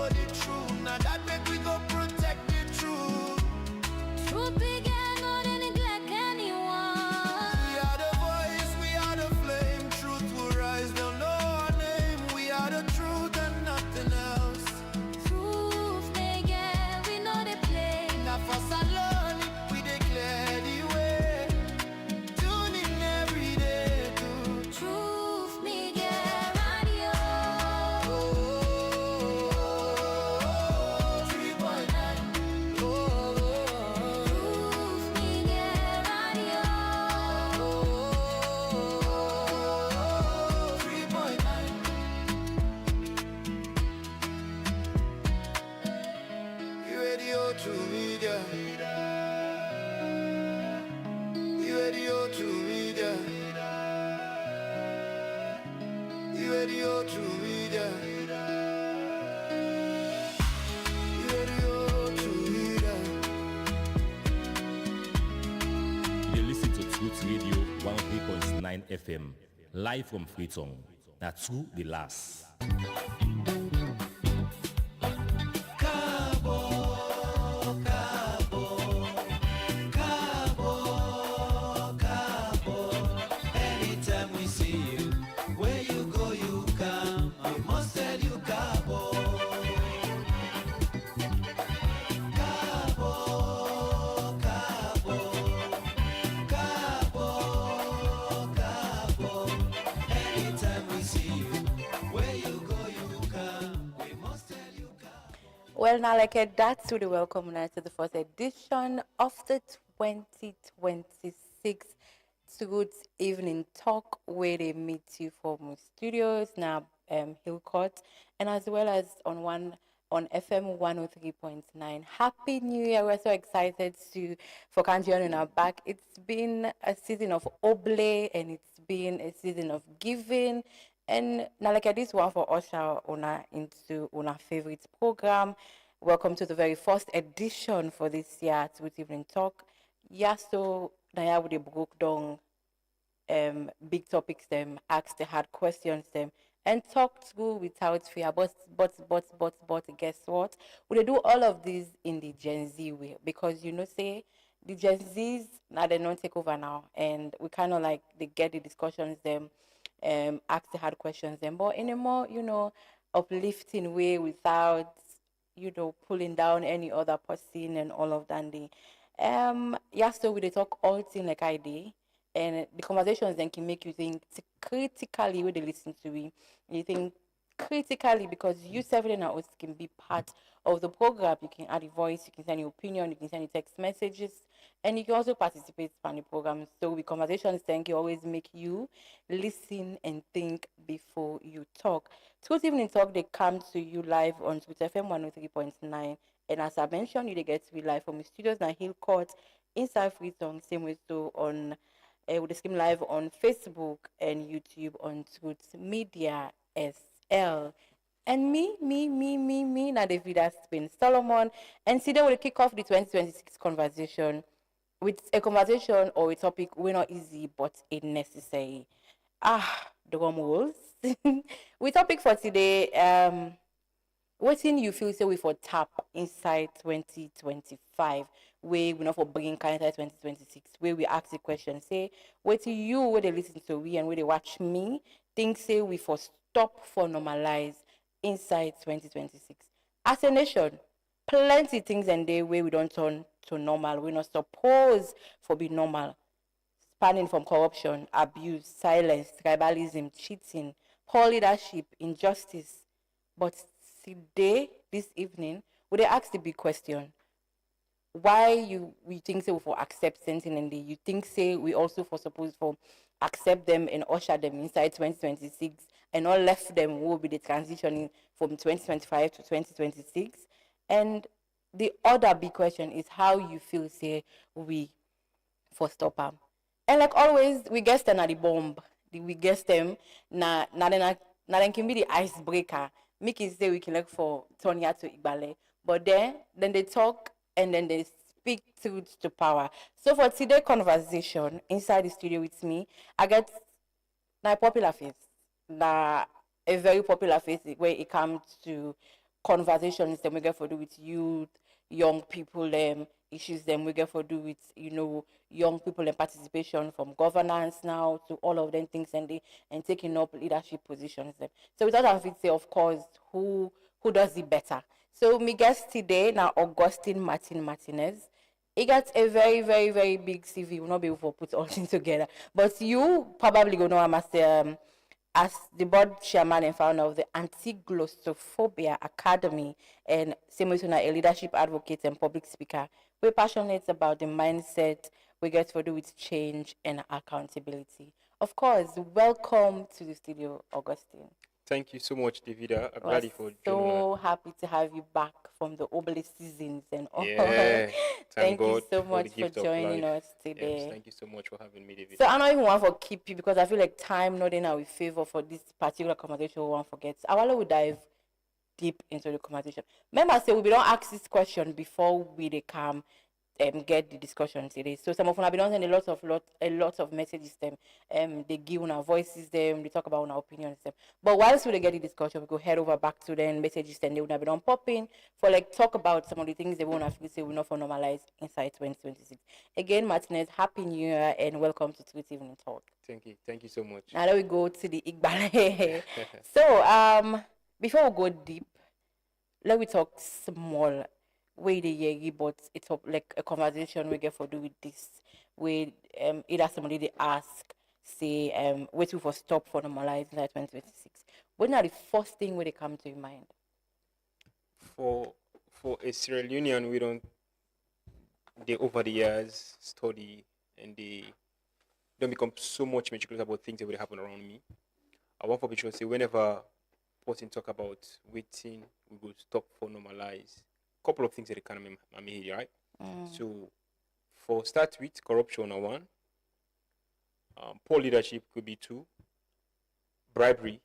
the truth. Now that make we go protect the truth. Truth began, not to neglect anyone. We are the voice, we are the flame. Truth will rise, they'll know our name. We are the truth and nothing else. Truth began, we know the play. Now for Salon, we declare the way. Tune in every day to Truth began, radio. 3.9. Truth began, radio. 3.9. Radio to media. Radio to media. Radio to media. Radio to media. You listen to Truth Radio 103.9 FM, live from Freetown. That's who the last. Anytime we see you, where you go, you come. I must tell you, Cabo. Cabo, Cabo, Cabo, Cabo. Anytime we see you, where you go, you come. We must tell you, Cabo. Well, now, that's to the welcome now to the first edition of the 2026 Truth Evening Talk, where they meet you from studios now, Hillcourt, and as well as on FM 103.9. Happy New Year! We're so excited for Kanjian in our back. It's been a season of oblate, and it's been a season of giving. And now, this one for usher into our favorite program. Welcome to the very first edition for this year, Truth Evening Talk. Yeah, so now we broke down big topics, them, ask the hard questions, them, and talk through without fear. But guess what? We do all of these in the Gen Z way, because say the Gen Zs now they don't take over now, and we kind of they get the discussions, them, ask the hard questions, them, but in a more uplifting way without pulling down any other person and all of that. So we talk all things like I did, and the conversations then can make you think critically when they listen to it. You think critically because you seven hours can be part of the program. You can add a voice, you can send your opinion, you can send your text messages, and you can also participate in the program. So with conversations then can always make you listen and think before you talk. Truth Evening Talk, they come to you live on Twitter FM 103.9. And as I mentioned, you get to be live from the studios now Hillcourt inside Freetown. Same way so on with the stream live on Facebook and YouTube on Truth Media SL. And me, now David Spin Solomon. And today we'll kick off the 2026 conversation with a conversation or a topic we're not easy but it necessary. Drum rolls. We topic for today, Watin you feel say we for tap inside 2025, where we not for bringing kind of 2026, where we ask the question, say, what you where they listen to we and where they watch me, think say we for stop for normalize inside 2026. As a nation, plenty things and day where we don't turn to normal. We're not supposed for be normal. Spanning from corruption, abuse, silence, tribalism, cheating, poor leadership, injustice. But today, this evening, we they ask the big question. Why we think say we for accept something and you think say we also for supposed for accept them and usher them inside 2026 and all left them will be the transitioning from 2025 to 2026. And the other big question is how you feel say we for stop them. And like always, we guess them at the bomb. We guess them na then can be the icebreaker. Make it say we can look for Tonya to Igbale. But then they talk and then they speak truth to power. So for today's conversation inside the studio with me, I get a popular face. A very popular face where it comes to conversations them we get for do with youth, young people issues them we get for do with young people and participation from governance now to all of them things and taking up leadership positions them. So without having to say of course who does it better. So my guest today now Augustine Martinez. He got a very, very, very big CV. We'll not be able to put all things together. But you probably gonna know him as the board chairman and founder of the Anti-Glossophobia Academy and similar a leadership advocate and public speaker. We're passionate about the mindset we get to do with change and accountability. Of course, welcome to the studio, Augustine. Thank you so much, Davida. I'm We're glad for joining us. so happy to have you back from the obelisk seasons and all. Yeah, Thank you God so for much the for gift of joining life. us today. Yes, thank you so much for having me, David. So I don't even want to keep you because I feel like time not in our favor for this particular conversation we want to forget. I want to dive deep into the conversation. Remember, say we don't ask this question before we they come get the discussion today. So some of them have been sending a lot of messages them. They give our voices them. They talk about our opinions them. But whilst we get the discussion, we go head over back to them messages and they would have been popping for like talk about some of the things they won't have to say. We not for normalize inside 2026. Again, Martinez, happy New Year and welcome to Tweet Evening Talk. Thank you so much. Now let we go to the Igbale. So before we go deep, let me talk small way the year, but it's like a conversation we get for do with this. With either somebody they ask, say, waiting for stop for normalize in 2026. What are the first thing where they come to your mind? For a Sierra Leonean, we don't. They over the years study and they don't become so much meticulous about things that will happen around me. I want for people to say whenever person talk about waiting, we go stop for normalize. Couple of things that kind of I'm here, right? So for start with corruption are one, poor leadership could be two, bribery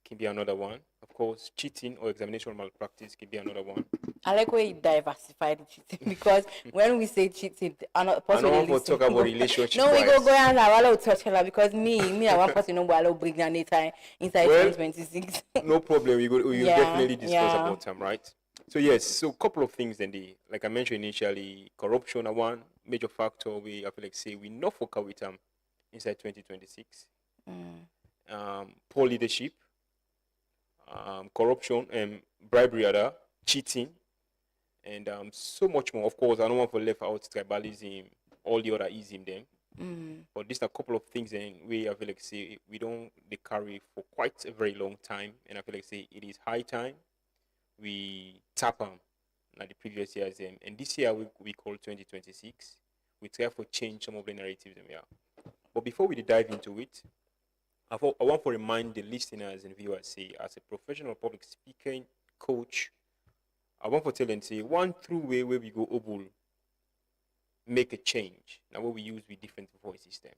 can be another one, of course cheating or examination malpractice can be another one. I like where you diversify the cheating because when we say cheating, another I person don't want to listen. talk about relationship No, we wise. go and I will touch her because me, I want person know what I will bring inside Well, 2026. No problem, we will Yeah, definitely discuss yeah. about them, right? So yes, so couple of things then like I mentioned initially, corruption are one major factor we I feel like say we not focus with inside 2026. Poor leadership, corruption and bribery other, cheating, and so much more. Of course, I don't want to left out tribalism, all the other ism them. But these are a couple of things and we I feel like say we don't they carry for quite a very long time, and I feel like say it is high time we tap on like the previous years and this year we call 2026. We try to change some of the narratives and But before we dive into it, I want to remind the listeners and viewers say as a professional public speaking coach, I want to tell them say one true way where we go able make a change. Now what we use with different voice system.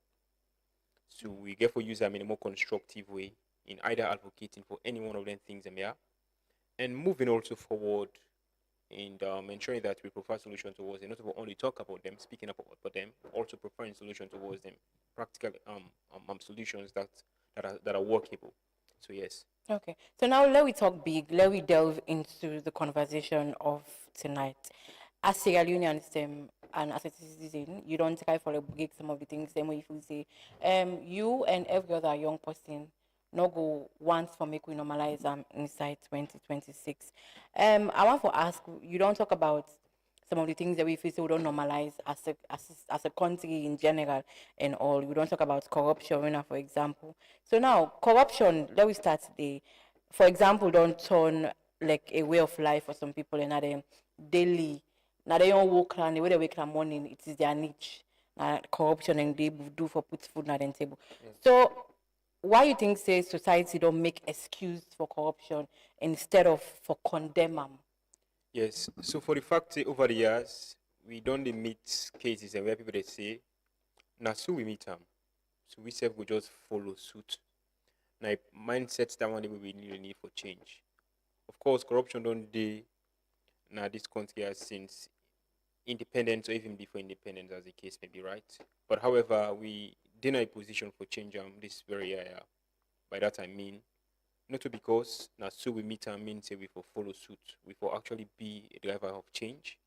So we get for use them in a more constructive way in either advocating for any one of them things and moving also forward and ensuring that we provide solutions towards them, not only talk about them, speaking about them, also providing solutions towards them, practical solutions that are workable. So yes. Okay, so now let we talk big. Let we delve into the conversation of tonight. As Sierra Leoneans and as a citizen, you don't try for like some of the things. Same way if you say, you and every other young person no go once for make we normalize inside 2026. I want to ask you don't talk about some of the things that we feel so we don't normalize as a country in general and all. We don't talk about corruption, for example. So now corruption, let we start today. For example, don't turn like a way of life for some people and them daily. Now they don't work and the way they wake in the morning, it is their niche. Corruption and they do for put food on the table. So why you think say society don't make excuse for corruption instead of for condemn them? Yes. So for the fact say over the years we don't meet cases and where people they say, now so we meet them. So we self will just follow suit. Now mindsets that one day we really need for change. Of course, corruption don't do now this country has since independence or even before independence as the case may be, right? But however, we deny a position for change this very year. By that I mean Not to because now so we meet and mean say we for follow suit, we for actually be a driver of change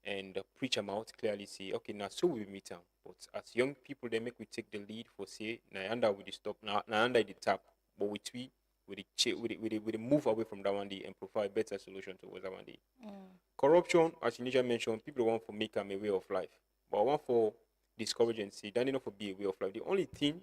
and preach them out clearly say okay now so we meet them. But as young people they make we take the lead for say now under with the stop now under the tap, but with the with the move away from that one day and provide better solution towards that one day. Corruption, as you initially mentioned, people want to make them a way of life. But I want for discourage and say that enough for be a way of life. The only thing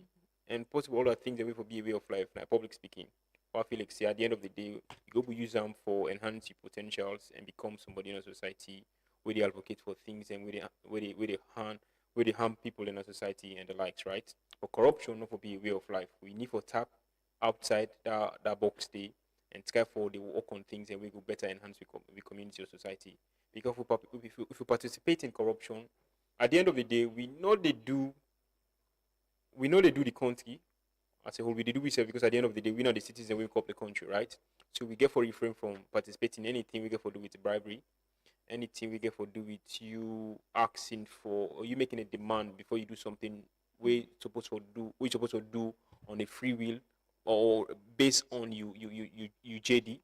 and possible other things that way for be a way of life, like public speaking. But I feel like say at the end of the day, you go to use them for enhance your potentials and become somebody in a society where they advocate for things and where they harm people in a society and the likes, right? But corruption not for be a way of life. We need for tap outside that box day and therefore they will work on things and we will better enhance the community or society. Because if we participate in corruption, at the end of the day, we know they do the country as a whole. We do research because at the end of the day, we know the citizens we up the country, right? So we get for refrain from participating in anything we get for do with bribery, anything we get for do with you asking for or you making a demand before you do something we supposed to do on a free will or based on you JD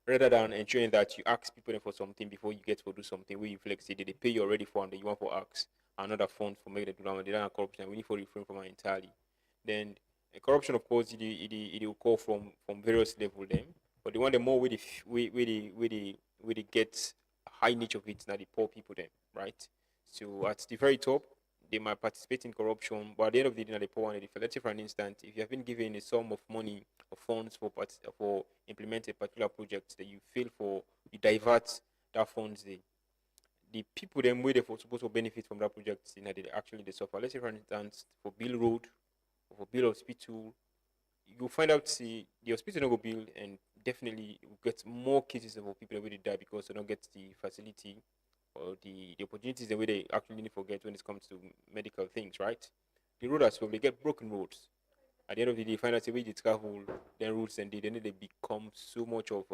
rather than ensuring that you ask people for something before you get to do something where you flex it, they pay you already for and then you want for ask another fund for make the do that. They don't have corruption. We need for refrain from it entirely. Then corruption, of course, it will call from various level them, but the one the more where they get a high niche of it now the poor people them, right? So at the very top, they might participate in corruption, but at the end of the day, now the poor one. Let's say for an instance, if you have been given a sum of money or funds for implement a particular project that you feel for, you divert that funds the people them where they for supposed to benefit from that project, you know, they suffer. Let's say for instance, for build road or for build hospital, you'll find out see the hospital not go build and definitely you get more cases of people that will die because they don't get the facility or the opportunities the way they actually need to get when it comes to medical things, right? The road as well, they get broken roads. At the end of the day, find out the way they travel, then roads and then they become so much of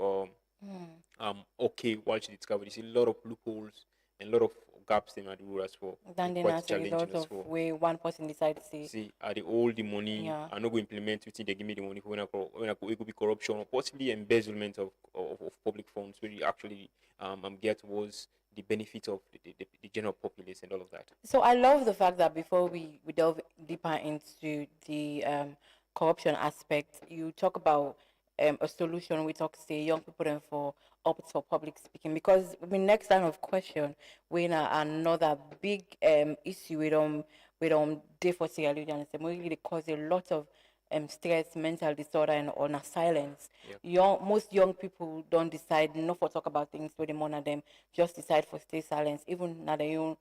okay while she discovered. You see a lot of loopholes and a lot of gaps in the road as well. Then They're then quite as a challenging result as of well. where one person decides to say, See, are they all the money? yeah, I'm not going to implement within they give me the money for it could be corruption or possibly embezzlement of public funds where you actually get towards the benefit of the general populace and all of that. so I love the fact that before we delve deeper into the corruption aspect, you talk about a solution. We talk say young people then for opt for public speaking because the next line of question when another big issue we don't day for Sierra Leone and really they cause a lot of stress, mental disorder, and on a silence. Yep. Most young people don't decide not for talk about things where they monitor them, just decide for stay silent. Even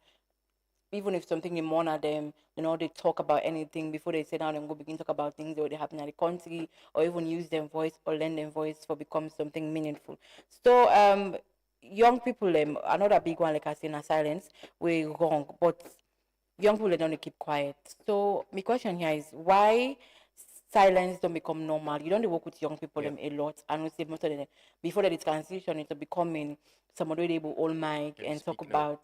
if something in one of them, they talk about anything before they sit down and go begin talk about things that already happen in the country, or even use their voice or lend their voice for become something meaningful. So young people, another big one like I say, in silence, we wrong, but young people they don't keep quiet. So my question here is why silence don't become normal. You don't work with young people Yeah. them a lot. I know say most of them before they transition into becoming somebody able all mic And and talk speak now. about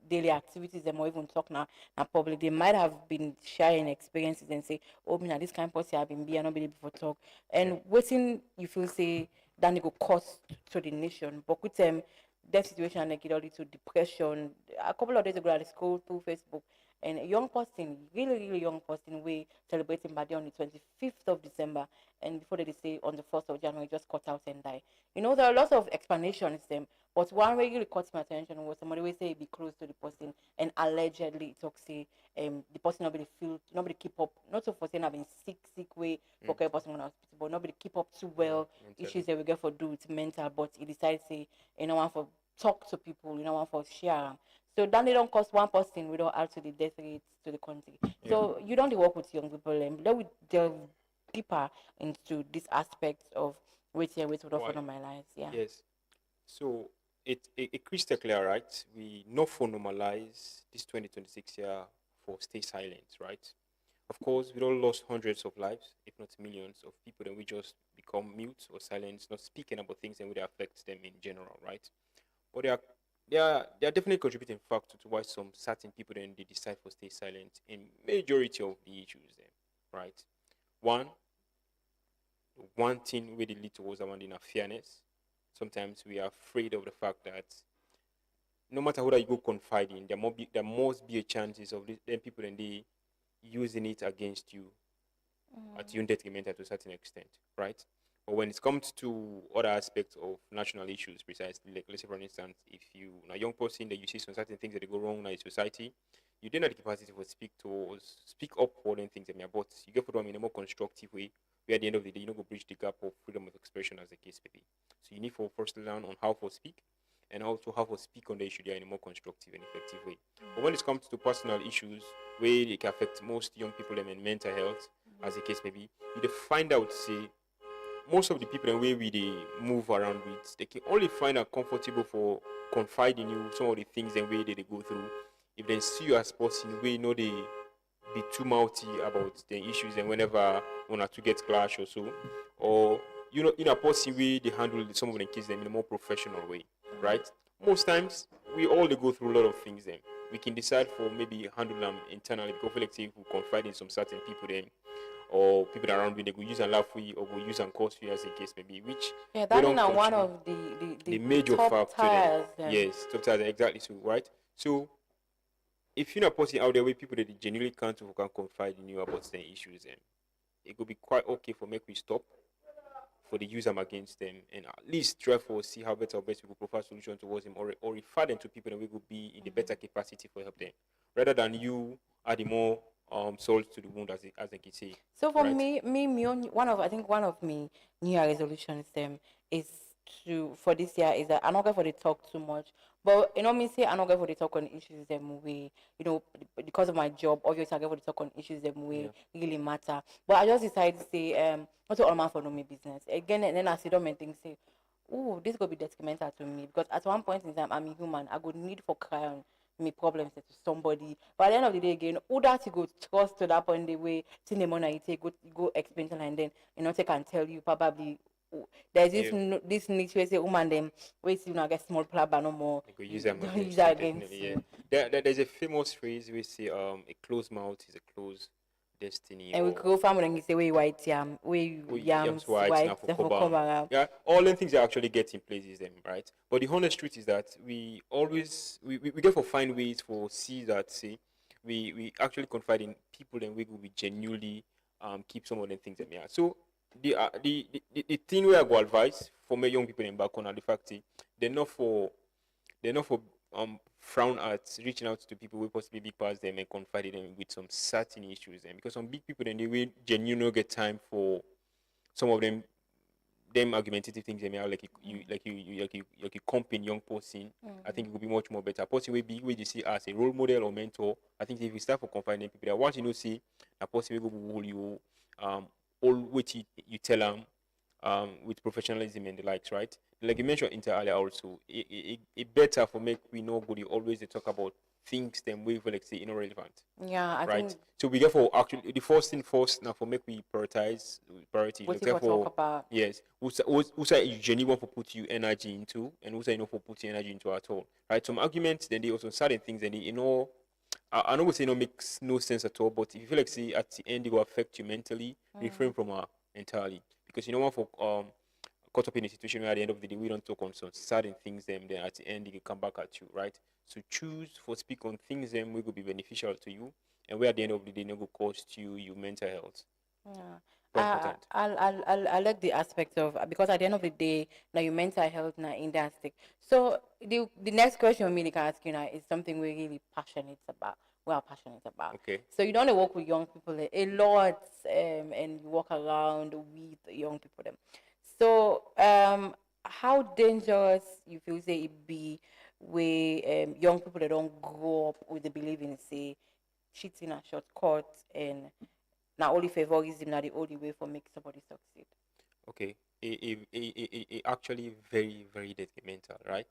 daily activities and more even talk now public. They might have been sharing experiences and say, oh me now this kind of person I've been be I not be able to talk. Yeah. And waiting you feel say that it go cost to the nation. But with that situation like it all lead to depression. A couple of days ago I scrolled through Facebook and a young person, really young person, we celebrating birthday on the 25th of December, and before they say on the 1st of January, just cut out and die. There are lots of explanations, but one really caught my attention was somebody will say be close to the person, and allegedly talk say the person nobody keep up, not so for saying I've been sick way for care person on hospital, but nobody keep up too well. Mentally. Issues that we get for do it's mental, but he decides say want for talk to people, want for share 'em. So then they don't cost one person without add to the death rates to the country. Yeah. So you don't work with young people and let we delve deeper into this aspect of wait to Why? for normalize. Yeah. Yes. So it crystal clear, right? We not for normalize this 2026 year for stay silent, right? Of course, we all lost hundreds of lives, if not millions, of people, and we just become mute or silent, not speaking about things and would affect them in general, right? But they are definitely contributing factor to why some certain people then they decide for stay silent in majority of the issues then, right? One, one thing where they lead towards around in fairness. Sometimes we are afraid of the fact that no matter who that you go confide in, there must be a chances of them people and they using it against you at your own detriment to a certain extent, right? But when it comes to other aspects of national issues, precisely, like let's say for instance, if you a young person that you see some certain things that they go wrong in the society, you don't have the capacity to speak up for them things that but you get for them in a more constructive way, where at the end of the day, you know, go bridge the gap of freedom of expression as the case may be. So you need for first to learn on how to speak and also how to speak on the issue there in a more constructive and effective way. But when it comes to personal issues where it can affect most young people and mental health, as the case may be, you find out say most of the people and way we they move around with, they can only find out comfortable for confide in you some of the things and way they go through. If they see you as person, we know they be too mouthy about the issues and whenever one or two get clash or so, or you know, in a person way they handle some of the kids them in a more professional way, right? Most times we all they go through a lot of things then. We can decide for maybe handle them internally because like say if we confide in some certain people then or people around me they go use and laugh with you or go use and curse you as the case maybe, which Yeah, we that is don't now one contribute of the the major top factor tires. then. Yes, top tires exactly so, right? So if you're not putting out there with people that genuinely can't who can confide in you about certain issues, and it could be quite okay for make we stop for the use them against them and at least try for see how better or best we could provide solution towards them or refer them to people that we could be in the better capacity for help them rather than you adding more salt to the wound as they can say. So for Right? one of I think one of me New Year resolutions is to for this year is that I'm not going for the talk too much. But you know me say I'm not going for the talk on issues them way, you know, because of my job, obviously I go for the talk on issues them way really matter. But I just decided to say not all man for no me business. Again and then I sit down and think say, oh, this gonna be detrimental to me because at one point in time I'm a human. I would need for cry on me problems to somebody. But at the end of the day, again, who that you go trust to that point the way till the money you take go explain to her and then you know they can tell you probably oh, there's this Yeah. this niche where say woman them wait till you know get small plaba no more. They could use them Don't use against you that against definitely. Yeah. you. There's a famous phrase we say a closed mouth is a closed destiny And we or go farm and you say where you white yam, where you yams yams white now white, for therefore cover. come around. Yeah, all the things that actually get in place is them, right? But the honest truth is that we always we get for find ways for see that say we actually confide in people and we will be genuinely keep some of the things them. Yeah. So the thing where I go advise for my young people in back on are the fact they're not for they're not for frown at reaching out to people who possibly big past them and confiding them with some certain issues and because some big people then they will genuinely get time for some of them argumentative things they may have like you comping young person. I think it would be much more better. Person will be where you see as a role model or mentor. I think if you start for confiding people that once you know see a person will go hold you all what you tell them with professionalism and the likes, right? Like you mentioned inter earlier also, it better for make we know good. You always they talk about things them we like say irrelevant, Yeah, I right? think So we get for actually the first thing first now for make we prioritize priority. what Like if I talk therefore, about yes, who say you genuinely want to put you energy into, and who say you know for put your energy into at all, right? Some arguments then they also certain things and they, you know. I know we say no makes no sense at all, but if you feel like see at the end it will affect you mentally, refrain from her entirely because you know what for caught up in a situation where at the end of the day we don't talk on some certain things then at the end it can come back at you, right? So choose for speak on things then will be beneficial to you and where at the end of the day no go cost you mental health. yeah. Very important. I like the aspect of because at the end of the day, now your mental health now in that stick. So the next question we can ask you now is something we're really passionate about. We are passionate about. Okay. So you don't work with young people a lot, and you walk around with young people them. So how dangerous you feel say it be where young people that don't grow up with the belief in say cheating and shortcuts and now only favorism now the only way for make somebody succeed. Okay. It actually very, very detrimental, right?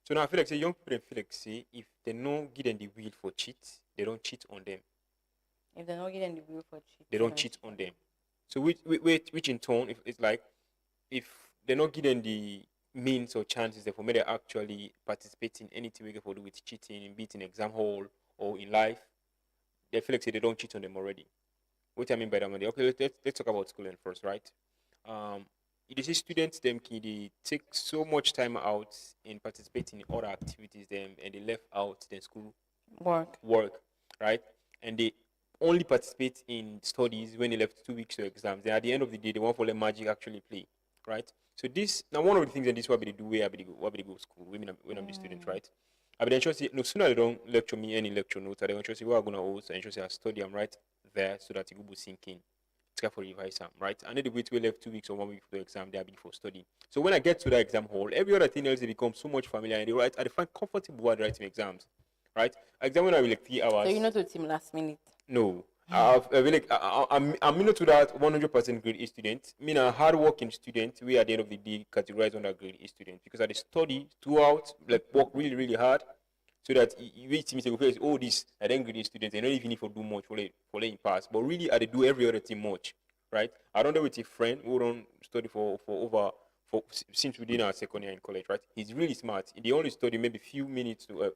So now I feel like say young people feel like say if they don't give them the will for cheat, they don't cheat on them. If they're not getting the will for cheat, They don't cheat on them. So which in turn, if it's like if they're not given the means or chances therefore may they actually participate in anything we can do with cheating, be it in exam hall or in life, they feel like say they don't cheat on them already. What I mean by that, Monday? Okay, let's talk about schooling first, right? it is students them they take so much time out in participating in other activities them and they left out the school work, right? And they only participate in studies when they left 2 weeks to exams. Then at the end of the day, they want for let magic actually play, right? So this now one of the things that this what they do where I be go school when I'm the student, right? I be ensure say no sooner they don't lecture me any lecture notes, I ensure say what I'm gonna host, I ensure say I study I'm right there so that it will be sinking. It's for revise them, right? I need to wait till left 2 weeks or 1 week for the exam, they are big for study. So when I get to the exam hall, every other thing else they become so much familiar and they write I find comfortable while writing exams. Right? Exam when I will like 3 hours. So you're not to team last minute. No. I feel like I'm not to that 100% grade A student. I mean a hard-working student. We at the end of the day categorize under grade A student because I study throughout, like work really really hard, so that you wait to me say oh this I then grade A student. I don't even need to do much for letting pass, but really I do every other thing much, right? I don't know with a friend who don't study for over for since we did our second year in college, right? He's really smart. He only study maybe few minutes to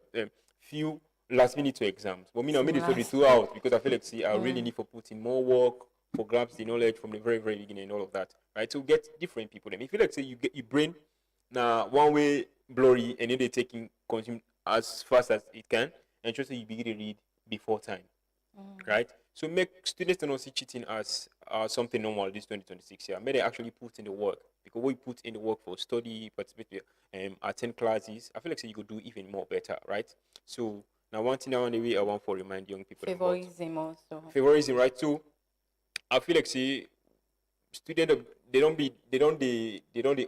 few last minute to exams. But me now, I made the study throughout because I feel like see I really need for putting more work for grabs the knowledge from the very very beginning and all of that, right? To get different people. Then if you like say you get your brain now one way blurry and then they taking consume as fast as it can, and just so you begin to read before time, right? So make students don't see cheating as something normal this 2026 year. May they actually put in the work because we put in the work for study, participate, attend classes. I feel like so you could do even more better, right? So now one thing I want to I want for remind young people about Favorism also. favorism, right? So I feel like see student they don't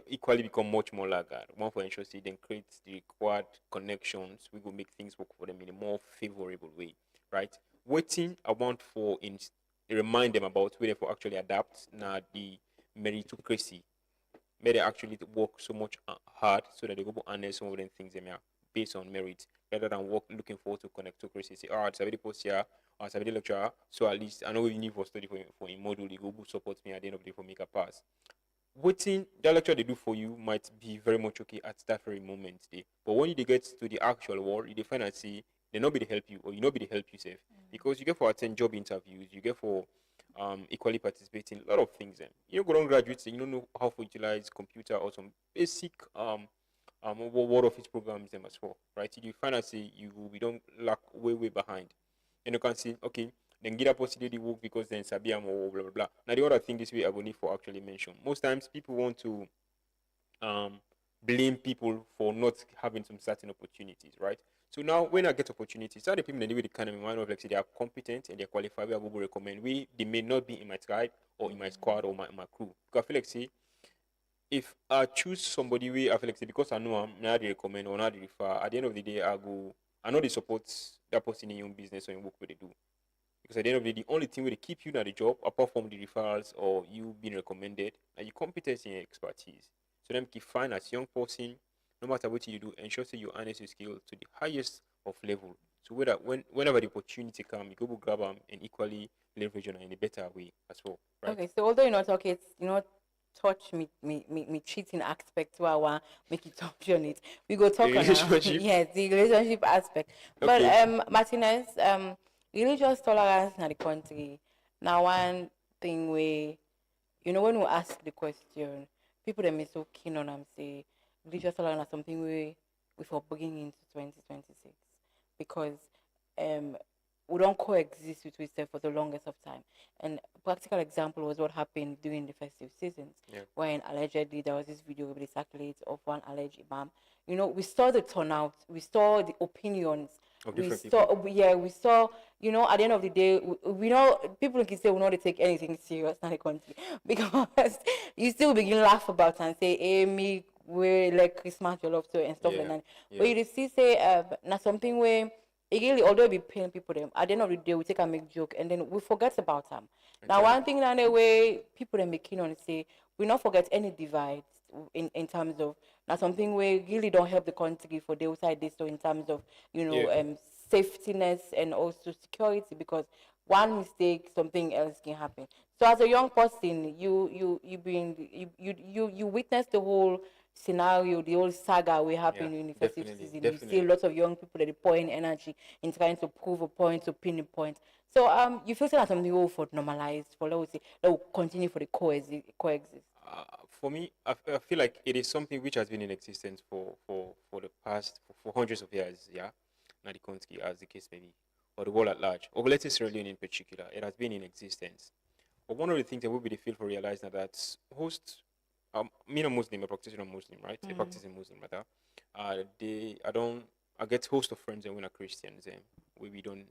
equally become much more laggard. One for ensure say then create the required connections. We will make things work for them in a more favorable way, right? Waiting I want for in remind them about where they for actually adapt now the meritocracy. May they actually work so much hard so that they go and some of them things they may are based on merit rather than work looking forward to connectocracy. Say, it's a very post here, or it's a very lecturer, so at least I know we need for study for a module, you go support me at the end of the day for make a pass. Waiting that lecture they do for you might be very much okay at that very moment day. But when you get to the actual world, you find and see they not be to help you or you not be to help yourself. Because you get for attend job interviews, you get for equally participating a lot of things then. You go on graduates and you don't know how to utilize computer or some basic word office programs them as well. Right? You find and say we don't lack way behind. And you can see, okay, then get a possibility work because then Sabiam or blah blah blah. Now the other thing this way I will need for actually mention. Most times people want to blame people for not having some certain opportunities, right? So now when I get opportunities, some of the people in the way they kind of mind of like say they are competent and they're qualified, we will recommend they may not be in my tribe or in my squad or my crew. Because I feel like say if I choose somebody we I feel like say because I know I'm not the recommend or not the refer, at the end of the day I know they support that person in your own business or in work where they do. Because at the end of the day, the only thing will keep you at the job, apart from the referrals or you being recommended, are your competence and your expertise. So them keep fine as young person, no matter what you do, ensure that you harness your skill to the highest of level. So whenever the opportunity comes, you go grab them and equally leverage on it in a better way as well. Right? Okay, so although you're not talking, it's touch me cheating aspect where I want make it touch on it. We go talk The on relationship? yes, the relationship aspect. But Okay. Martinez, religious tolerance in the country. Now one thing we when we ask the question, people that may so keen on them say religious tolerance is something we for bringing into 2026 because we don't coexist with each other for the longest of time. And practical example was what happened during the festive seasons, Yeah. when allegedly there was this video with the circulates of one alleged imam. We saw the turnout, we saw the opinions, Of we different saw people. we saw at the end of the day we know people can say we not take anything serious in the country because you still begin laugh about and say hey me we like Christmas your love to and stuff like Yeah. that. But Yeah. you see say not something where it really, although it be paying people them, at the end of the day we take and make joke and then we forget about them. Now Exactly. one thing that the way people them making on say we not forget any divides in terms of now something we really don't help the country for the outside this so in terms of Yeah. safetyness and also security because one mistake something else can happen. So as a young person you witness the whole scenario, the whole saga we Yeah. happen in the festive Definitely. season. You see a Definitely. lot of young people that are pouring energy in trying to prove a point, to pin a point. So you feel like something will for normalize, for let us say that will continue for the coexist. For me, I feel like it is something which has been in existence for the past for hundreds of years. Yeah, not the country as the case may be, or the world at large, or let's say Sierra Leone in particular. It has been in existence. But one of the things that we really feel for realize now that host, me a Muslim, a practitioner Muslim, right? A practicing Muslim, rather. I get host of friends and we're not Christians, and we don't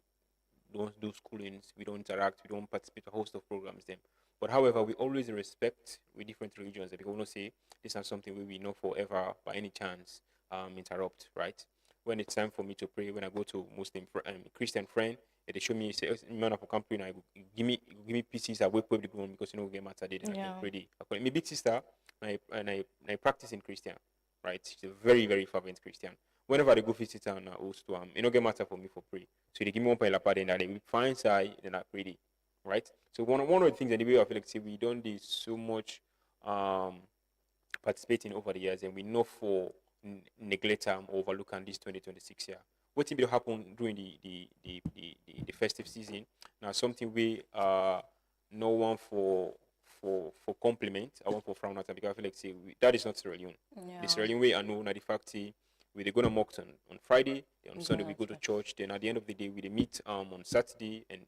do schoolings, we don't interact, we don't participate in a host of programs them. But however, we always respect with different religions because we don't say this is something we know forever by any chance interrupt, right? When it's time for me to pray, when I go to Christian friend, they show me say man of a company, I go, give me pieces, I wake up the ground because you know get matter did and I Yeah. can pray. I call it my big sister, I practice in Christian, right? She's a very, very fervent Christian. Whenever they go visit her and I host to it don't get matter for me for pray. So they give me one point la and they find side then I pray, right? So one of the things that the way I feel like say we don't do so much um participating over the years and we know for neglect or overlook on this 2026 year. What will happen during the festive season? Now something we no one for compliment, I want for frown at because I feel like say that is not Sierra Leone. Yeah. The Sierra Leone way I know now the fact we they go to mosque on Friday, then on Sunday we go to church, then at the end of the day we they meet on Saturday and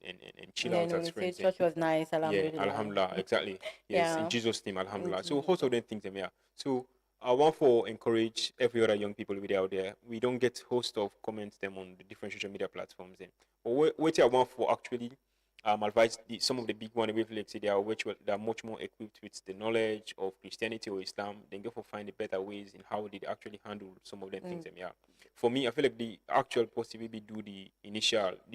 chill And out then we as say friends. church was nice, Yeah, alhamdulillah. alhamdulillah, exactly. Yes, in Yeah. Jesus' name, alhamdulillah. In So Jesus' host of them things them here. So I want for encourage every other young people with out there. We don't get host of comments them on the different social media platforms then. But what I want for actually advise some of the big one we like say they are much more equipped with the knowledge of Christianity or Islam. Then go for find the better ways in how they actually handle some of them things them yeah. For me, I feel like the actual possibility do the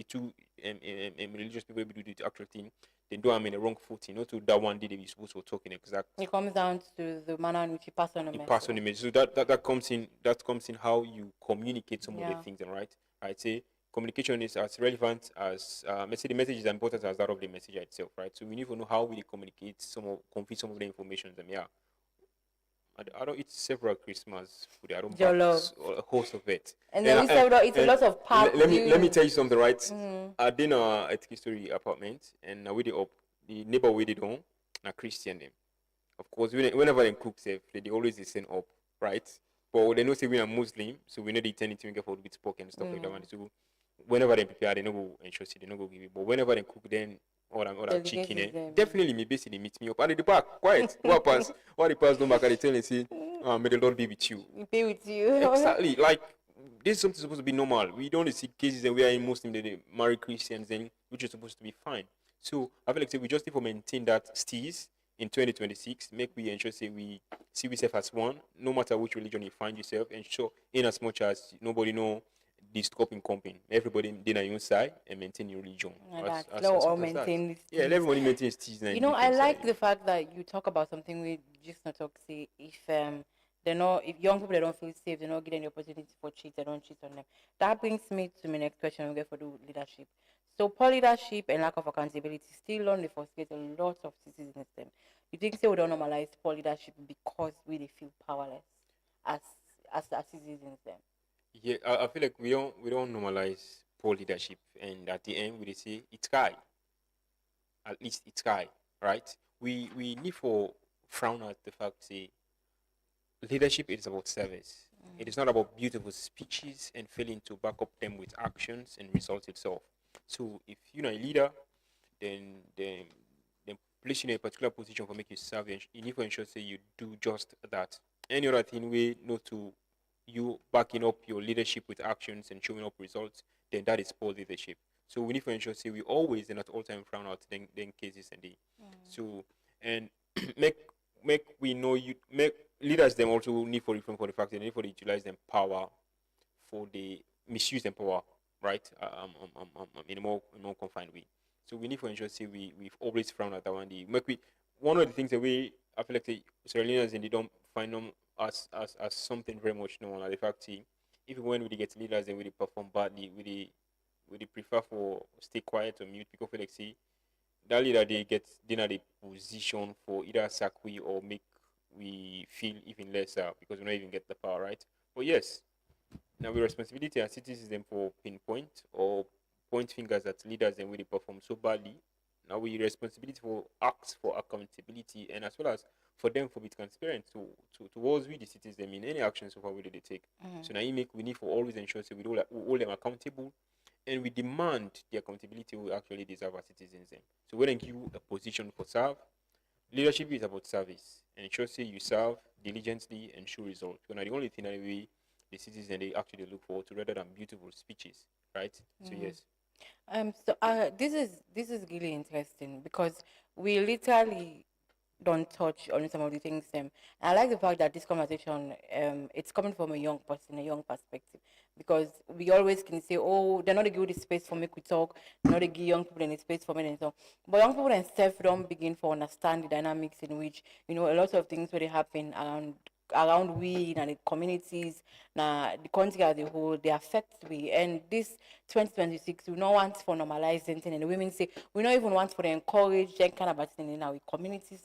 two religious people will do the actual thing. They do I'm in the wrong footing. Not to that one day they be supposed to talk in exact It comes down to the manner in which you pass on a message. pass on image. So that comes in how you communicate some of the Yeah. things, right? I'd say communication is as relevant as let's say the message is as important as that of the message itself, right? So we need to know how we communicate convey some of the information. Them, yeah. I don't eat several Christmas food. I don't Jollof. a host of it. And then we said it's a lot of pap. Let me tell you something, right? I did a three-story apartment, and we up the neighbor we did home, a Christian them. Of course, whenever they cook, they always send up, right? But they know say we are Muslim, so we know they tend to get for with pork and stuff like that. And so whenever they prepare, they no go ensure they no go give it. But whenever they cook, then all that chicken, definitely me basically meet me up. And at the back, quiet. What pass? What the pass don't back? They tell me say, may the Lord be with you. We pay with you. Exactly. Like this is something supposed to be normal. We don't see cases and we are in Muslim they marry Christians and which is supposed to be fine. So I feel like say we just need to maintain that steez in 2026. Make we ensure say we see ourselves as one, no matter which religion you find yourself, and show in as much as nobody know this coping comping. Everybody in your own side and maintain your religion. Let all maintain this. Yeah, let everybody maintain steez. You know, I like the fact that you talk about something we just not talk. Say if they're not, if young people they don't feel safe, they're not getting the opportunity for cheat, they don't cheat on them. That brings me to my next question. We get for the leadership. So poor leadership and lack of accountability still only frustrate a lot of citizens. Them. You think say we don't normalize poor leadership because we they feel powerless as citizens them. Yeah, I feel like we don't normalize poor leadership, and at the end we say it's guy. At least it's guy, right? We need for frown at the fact say leadership is about service. It is not about beautiful speeches and failing to back up them with actions and results itself. So if you're not a leader, then place you in a particular position for make you serve. You need to ensure say you do just that. Any other thing we know to you backing up your leadership with actions and showing up results, then that is poor leadership. So we need to ensure say we always and at all time frown out then cases and the so and make we know you make leaders them also need for reform for the fact that they need for to utilize them power for the misuse them power, right? In a more confined way. So we need to ensure say we've always frowned at that one. One of the things that we I feel like the Sierra Leoneans and they don't find them as something very much normal. Like the fact that even when we get leaders and we perform badly, we prefer for stay quiet or mute because feel like see that leader they get in a position for either sack we or make we feel even lesser because we don't even get the power, right? But yes, now we responsibility as citizens for pinpoint or point fingers at leaders and we perform so badly. Now we responsibility for acts for accountability and as well as for them to be transparent towards we the citizens in any actions so far we they take. So now we need for always ensure we hold them accountable, and we demand the accountability we actually deserve as citizens. So when you a position for serve, leadership is about service, and ensure you serve diligently and show results. Because the only thing that the citizens they actually look forward to, rather than beautiful speeches, right? So yes. This is really interesting because we literally don't touch on some of the things. I like the fact that this conversation it's coming from a young person, a young perspective, because we always can say, oh, they're not a good space for me to talk, they're not a give young people any space for me and so. But young people themselves don't begin to understand the dynamics in which a lot of things really happen around we and the communities, the country as a whole, they affect we. And this 2026, we don't want for normalize anything. And the women say we don't even want for to encourage that kind of thing in our communities,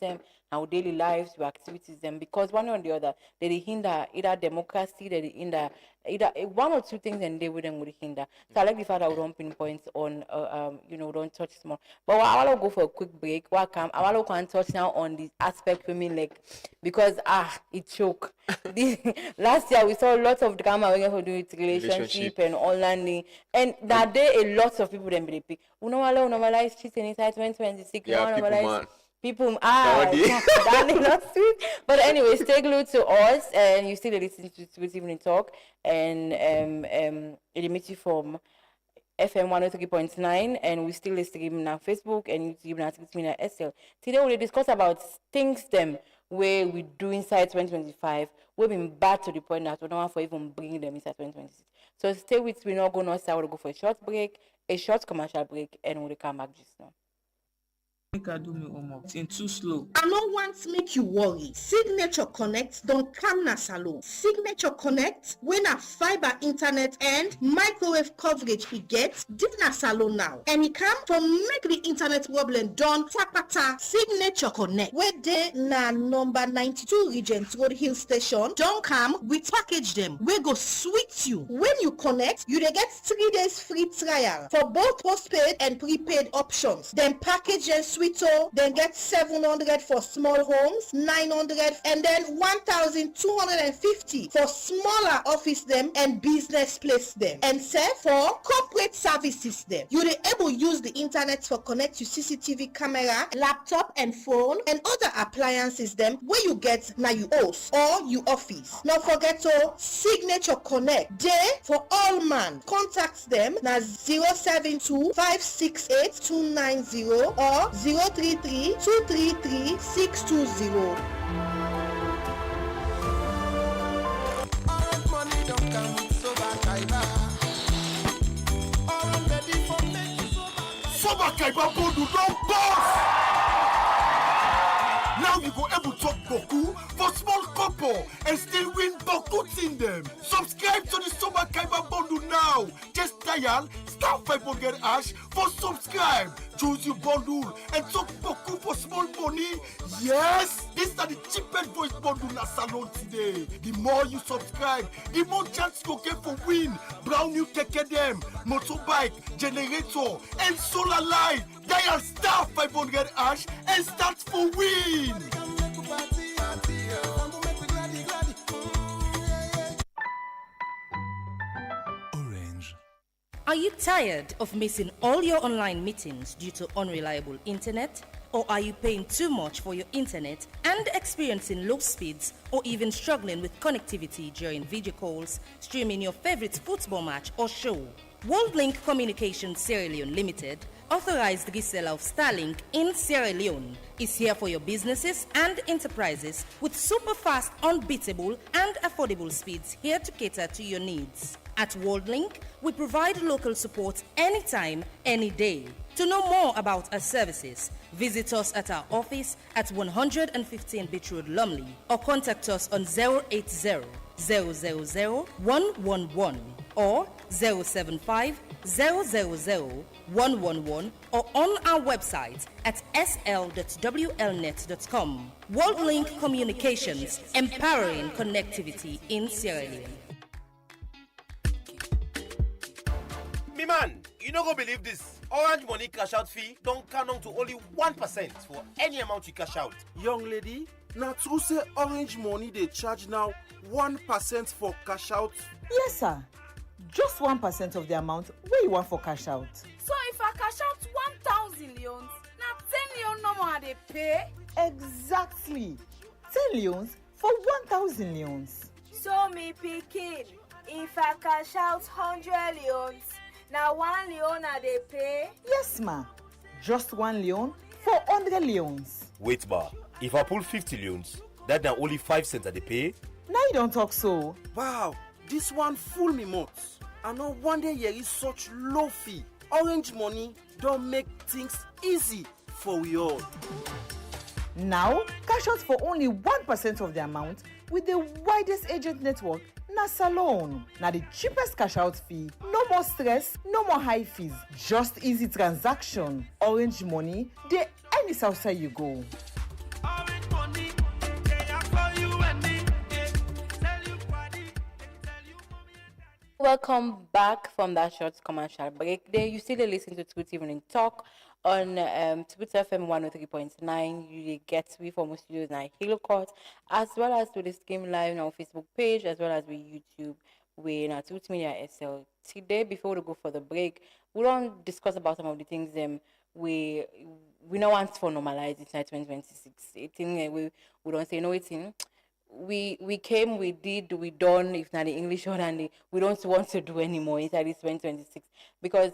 our daily lives, our activities, because one or the other, they hinder either democracy, they hinder either one or two things, and they would hinder. So I like the fact that we don't pinpoint on, don't touch small. But I want to go for a quick break. I want to touch now on the aspect women like, because it choke. Last year we saw lots of drama when we do with relationship and online, and that day a lot of people then be pick. We normalize cheating inside 2026. Yeah, people that is not sweet. But anyway, stay glued to us, and you still listen to Ivnin Tok, and it emits you from FM 103.9, and we still stream on Facebook and YouTube and SL. Today we'll discuss about things where we do inside 2025. We've been bad to the point that we don't want for even bringing them inside 2026. So stay with me, not go north side. We'll go for a short break, a short commercial break, and we'll come back just now. Make I do me homework. It's too slow. I no want make you worry. Signature Connect don't come na salon. Signature Connect when a fiber internet and microwave coverage it gets did na salon now. And it come from make the internet problem done tapata. Signature Connect where they na number 92 Regent Road Hill Station don't come we package them. We go sweet you. When you connect, you dey get 3 days free trial for both postpaid and prepaid options. Then package and then get 700 for small homes, 900 and then 1,250 for smaller office them and business place them. And set for corporate services them. You dey able use the internet for connect to CCTV camera, laptop and phone and other appliances them where you get na you house or you office. Not forget to Signature Connect. Day for all man. Contact them na 072 568 290 or 033-233-620. Alright, money don't come with Soba Kaiba. Alright, ready for me. Soba Kaiba Bondu don't boss! Now you go able to talk Boku for small couple and still win Boku in them. Subscribe to the Soba Kaiba Bondu now. Just dial *500# for subscribe. Choose your bundle and talk Boku for small money. Yes, this is the cheapest voice bundle na salon today. The more you subscribe, the more chance you get for win. Brown new keke them, motorbike, generator, and solar light. Dial *500# and start for win. Orange. Are you tired of missing all your online meetings due to unreliable internet? Or are you paying too much for your internet and experiencing low speeds or even struggling with connectivity during video calls, streaming your favorite football match or show? WorldLink Communications Sierra Leone Limited, authorized reseller of Starlink in Sierra Leone, is here for your businesses and enterprises with super fast, unbeatable and affordable speeds here to cater to your needs. At WorldLink, we provide local support anytime, any day. To know more about our services, visit us at our office at 115 Beach Road, Lumley, or contact us on 080 000 111 or 075 000 111 or on our website at sl.wlnet.com. WorldLink Communications, empowering connectivity in Sierra Leone. Me man, you no go believe this. Orange Money cash out fee don't count on to only 1% for any amount you cash out. Young lady, na true say Orange Money dey charge now 1% for cash out? Yes, sir. Just 1% of the amount where you want for cash out. So if I cash out 1,000 leons, now 10 leon no more they pay? Exactly. 10 leons for 1,000 leons. So me picking, if I cash out 100 leons, now 1 leon they pay? Yes, ma. Just 1 leon for 100 leons. Wait, bar. If I pull 50 leons, that now only 5 cents that they pay? Now you don't talk so. Wow, this one fool me much. I know one day here is such low fee. Orange Money don't make things easy for we all. Now, cash out for only 1% of the amount with the widest agent network, na Salon. Now the cheapest cash out fee. No more stress, no more high fees. Just easy transaction. Orange Money, they any outside you go. Welcome back from that short commercial break. There, you still listen to Truth Evening Talk on Truth FM 103.9. You get we from studios now Hilo Court, as well as to the stream live on our Facebook page, as well as with YouTube. We in our Truth Media SL. Today, before we go for the break, we don't discuss about some of the things we now want for normalize inside 2026. It's we don't say no. It's in. We came, we did, we done, if not the English word, and we don't want to do anymore inside this 2026. Because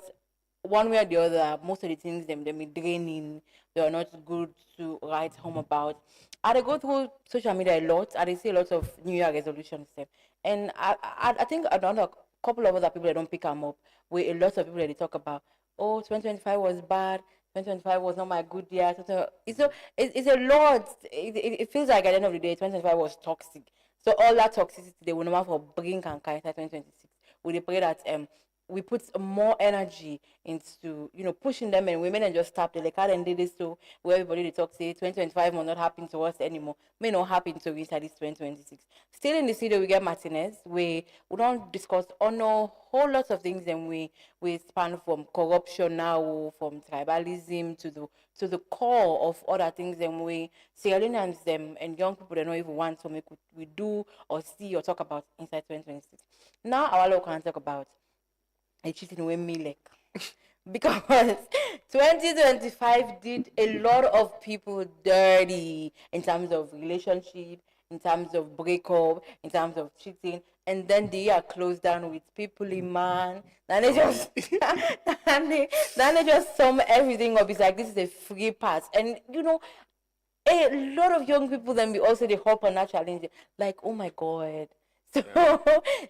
one way or the other, most of the things them be draining, they are not good to write home about. I go through social media a lot, I see a lot of New Year resolutions. And I think another couple of other people that don't pick them up, where a lot of people that they talk about, oh, 2025 was bad, 2025 was not my good year. It's a lot. It feels like at the end of the day, 2025 was toxic. So all that toxicity, they will not for bring and carry 2026. We pray that we put more energy into pushing them and women and just stop the like and did this so where everybody they talk say 2025 will not happen to us anymore. May not happen to inside this 2026. Still in the studio we get Martinez. We don't discuss on a whole lot of things and we span from corruption now, from tribalism to the core of other things and we Sierra Leoneans them and young people they don't even want to make we do or see or talk about inside 2026. Now our local can talk about a cheating with me like because 2025 did a lot of people dirty in terms of relationship, in terms of breakup, in terms of cheating, and then the year closed down with people in man. Then they just then they just sum everything up. It's like this is a free pass, and a lot of young people then we also they hop on that challenge like oh my god. So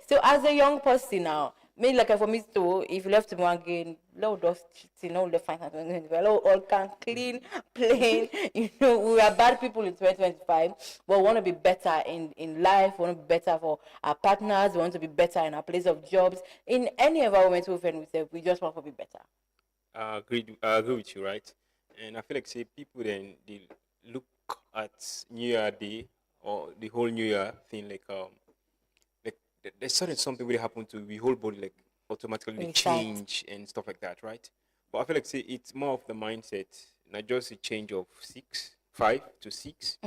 so as a young person now. Me like for me too, if you left me again, low dust cheating, all the fine all can clean, plain. We are bad people in 2025, but we want to be better in life, we want to be better for our partners, we want to be better in our place of jobs. In any environment we find ourselves, we just want to be better. I agree with you, right? And I feel like say people then they look at New Year Day or the whole New Year thing like there's something really happened to the whole body, like automatically change and stuff like that, right? But I feel like say it's more of the mindset, not just a change of 5 to 6,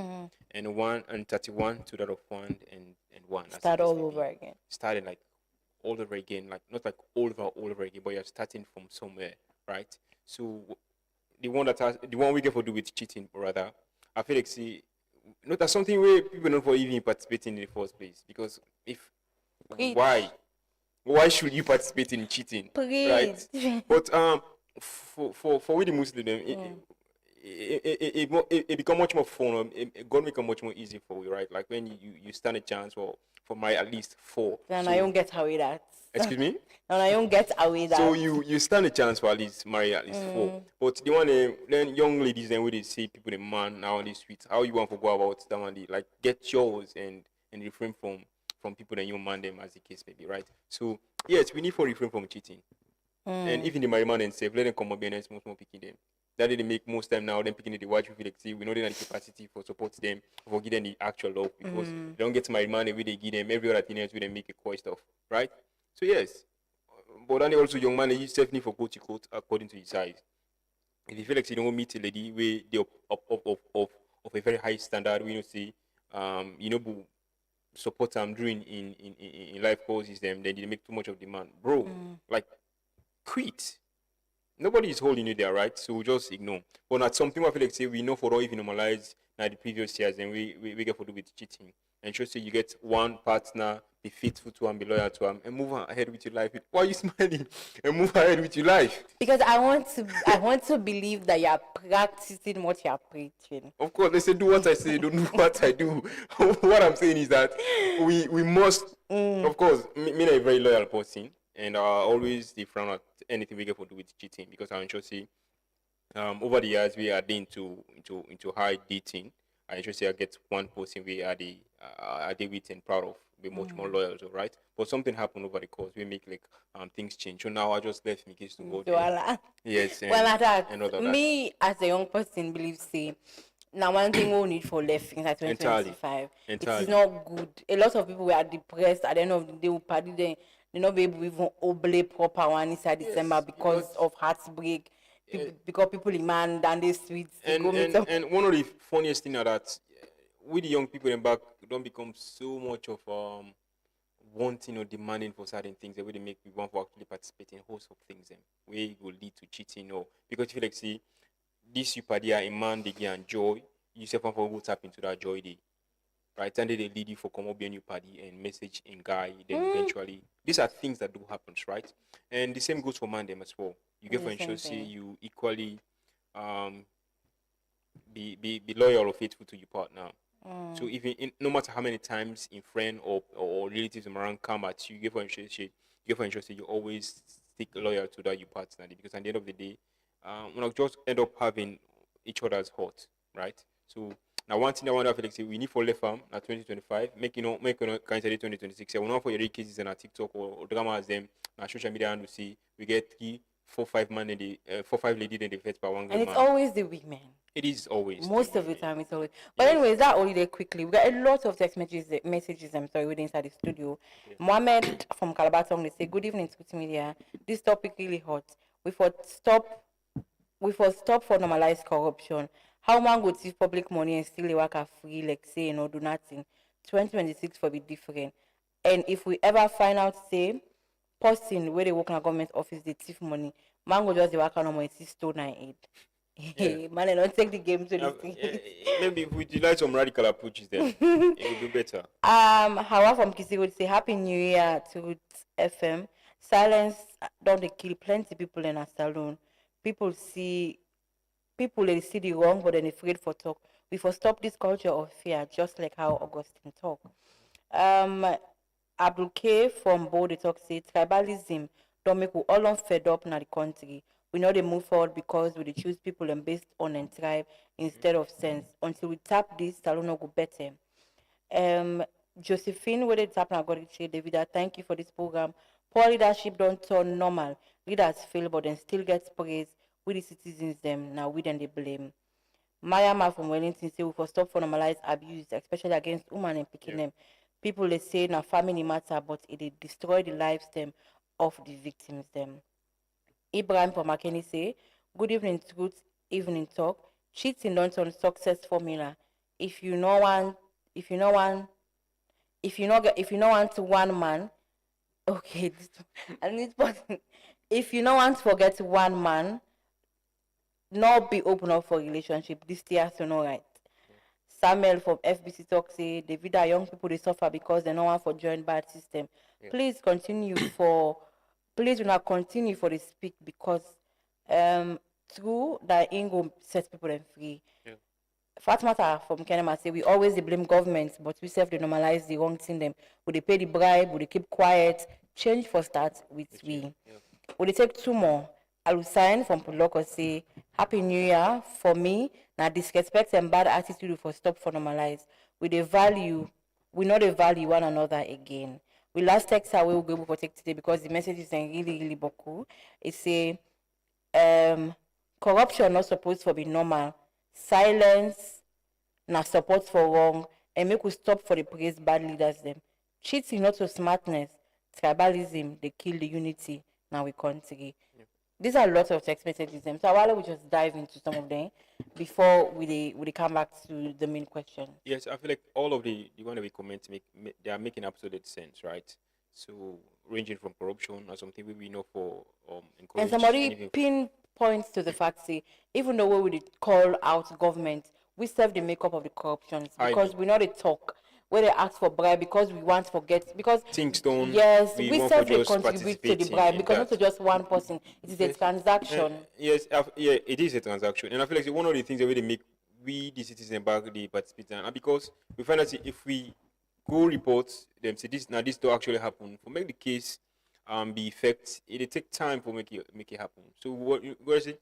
and 1 and 31 to that of 1 and 1. Start all over again. Starting like all over again, like not like all over again, but you're starting from somewhere, right? So the one we get for do with cheating, rather, I feel like see, that's something where people don't for even participating in the first place because if why should you participate in cheating? Right? But for we the Muslim it become much more fun. God make it much more easy for you, right? Like when you stand a chance for my at least 4. And I don't get away that. Excuse me? And I don't get away that. So you stand a chance for at least marry at least 4. But the one then young ladies then when they see people the man now on the streets, how you want to go about that one? Like get yours and refrain from people that you man them as the case may be, right? So yes, we need to refrain from cheating. And even the married man and safe, let them come up and small picking them. That they make most time now, them picking the watch we feel like see, we know they have the capacity for support them, for give them the actual love because they don't get married man every they give them every other thing else we then make a quiet stuff, right? So yes. But then also young man you definitely for quote according to his size. If you feel like you don't meet a lady where they of a very high standard. We see bu support them during in life causes them, then they make too much of demand. Bro, like quit. Nobody is holding you there, right? So we just ignore. But at something I feel like say we know for all even normalize now the previous years, and we get for do with cheating. And just say you get one partner, be faithful to him, be loyal to him, and move ahead with your life. Why are you smiling? And move ahead with your life. Because I want to believe that you are practicing what you are preaching. Of course, they say do what I say, don't do what I do. What I'm saying is that we must, of course, me a very loyal person, and always they frown at anything we get for do with cheating, because I ensure see over the years we are into high dating. I ensure say I get one person we are the with and proud of, be much more loyal to, right? But something happened over the course. We make like things change. So now I just left my kids to go there. Yes. And, well, at that, and all of me as a young person believe say now one thing we need for left things at 2025. It is not good. A lot of people were depressed at the end of the day. Will party then they not be able to even obey proper one inside December because of heartbreak. Because people demand and they sweet. And one of the funniest thing are that we the young people in back don't become so much of wanting or demanding for certain things that they make people want to actually participate in a host of things and where it will lead to cheating or because if you like see this you party a man they get joy, you say for what's tap into that joy day. Right, and then they lead you for come up be a new party and message in guy. Then eventually, these are things that do happen, right? And the same goes for man them as well. You get for ensure say you equally be loyal or faithful to your partner. So even no matter how many times in friend or relatives around come at you, get for ensure say you always stick loyal to that your partner because at the end of the day, when I just end up having each other's heart, right? So. Now, one thing I want to feel like say we need for left farm at 2025, make kind of 2026. I want to for your cases on our TikTok or drama as them on social media and we see we get 4-5 man in the 4-5 lady in the first by one girl. And it's always the women. It is always. Most of the time, it's always. But anyways, that only there quickly. We got a lot of text messages. I'm sorry, within inside the studio. Yeah. Mohammed from Calabar Town, they say, "Good evening, Scoot Media. This topic really hot. We for stop for normalize corruption. How man go thief public money and still work a free, like say, do nothing. 2026 for be different. And if we ever find out, say, person where they work in a government office, they thief money, man go just work on no more, it's stone and aid. Yeah. Man, they don't take the game to this thing. Maybe if we utilize some radical approaches, then it will do better. Hawa from Kisi would say, Happy New Year to FM. Silence don't they kill plenty people in a salon. People they see the wrong, but then afraid for talk. We for stop this culture of fear, just like how Augustine talk. Abdul K from Bode talk say tribalism don't make we all on fed up in the country. We know they move forward because we choose people and based on and tribe instead of sense. Until we tap this, salon no go better. Josephine, where they tap now got it say Davida, thank you for this program. Poor leadership don't turn normal. Leaders fail, but then still gets praise. With the citizens them now we then they blame. Mayama from Wellington say we for stop for normalize abuse, especially against women and picking them. People they say now family matter, but it destroy the lives them of the victims them. Ibrahim from Makeni say, good evening, good evening talk. Cheating don't on success formula. If you know want one man, okay, I need if you know want to forget one man, not be open up for relationship. This year has to know right. Samuel from FBC talk say David are young people they suffer because they no want for join bad system. Yeah. Please do not continue for the speak because through that ain't go set people them free. Yeah. Fatmata from Kenema say we always blame government, but we self they normalize the wrong thing them. Would they pay the bribe? Would they keep quiet? Change for start with we. Yeah. Would they take 2 more? Alusain from Puloko say, Happy New Year. For me, now disrespect and bad attitude for stop for normalize. We not value one another again. We last text away we'll go protect today because the message is really boku. It say corruption not supposed to be normal. Silence na support for wrong and make we stop for the praise bad leaders them. Cheating not to smartness, tribalism, they kill the unity now we country. these are lots of text messages. So why don't we just dive into some of them before we come back to the main question? Yes, I feel like all of the one that we comment they are making absolute sense, right? So ranging from corruption or something we know for And encourage somebody anything. pinpoints to the fact, say, even though we would call out government, we serve the makeup of the corruptions because we know they talk where they ask for bribe because we want to forget because things don't. yes, We we want serve to they just contribute to the participate bribe in because not that. to just one person, it is a transaction. Yes, yeah, it is a transaction, and I feel like one of the things that really make we the citizen back the participants, and because we find that if we go report them say this don't actually happen for make the case be effect, it take time for make it happen. So what say?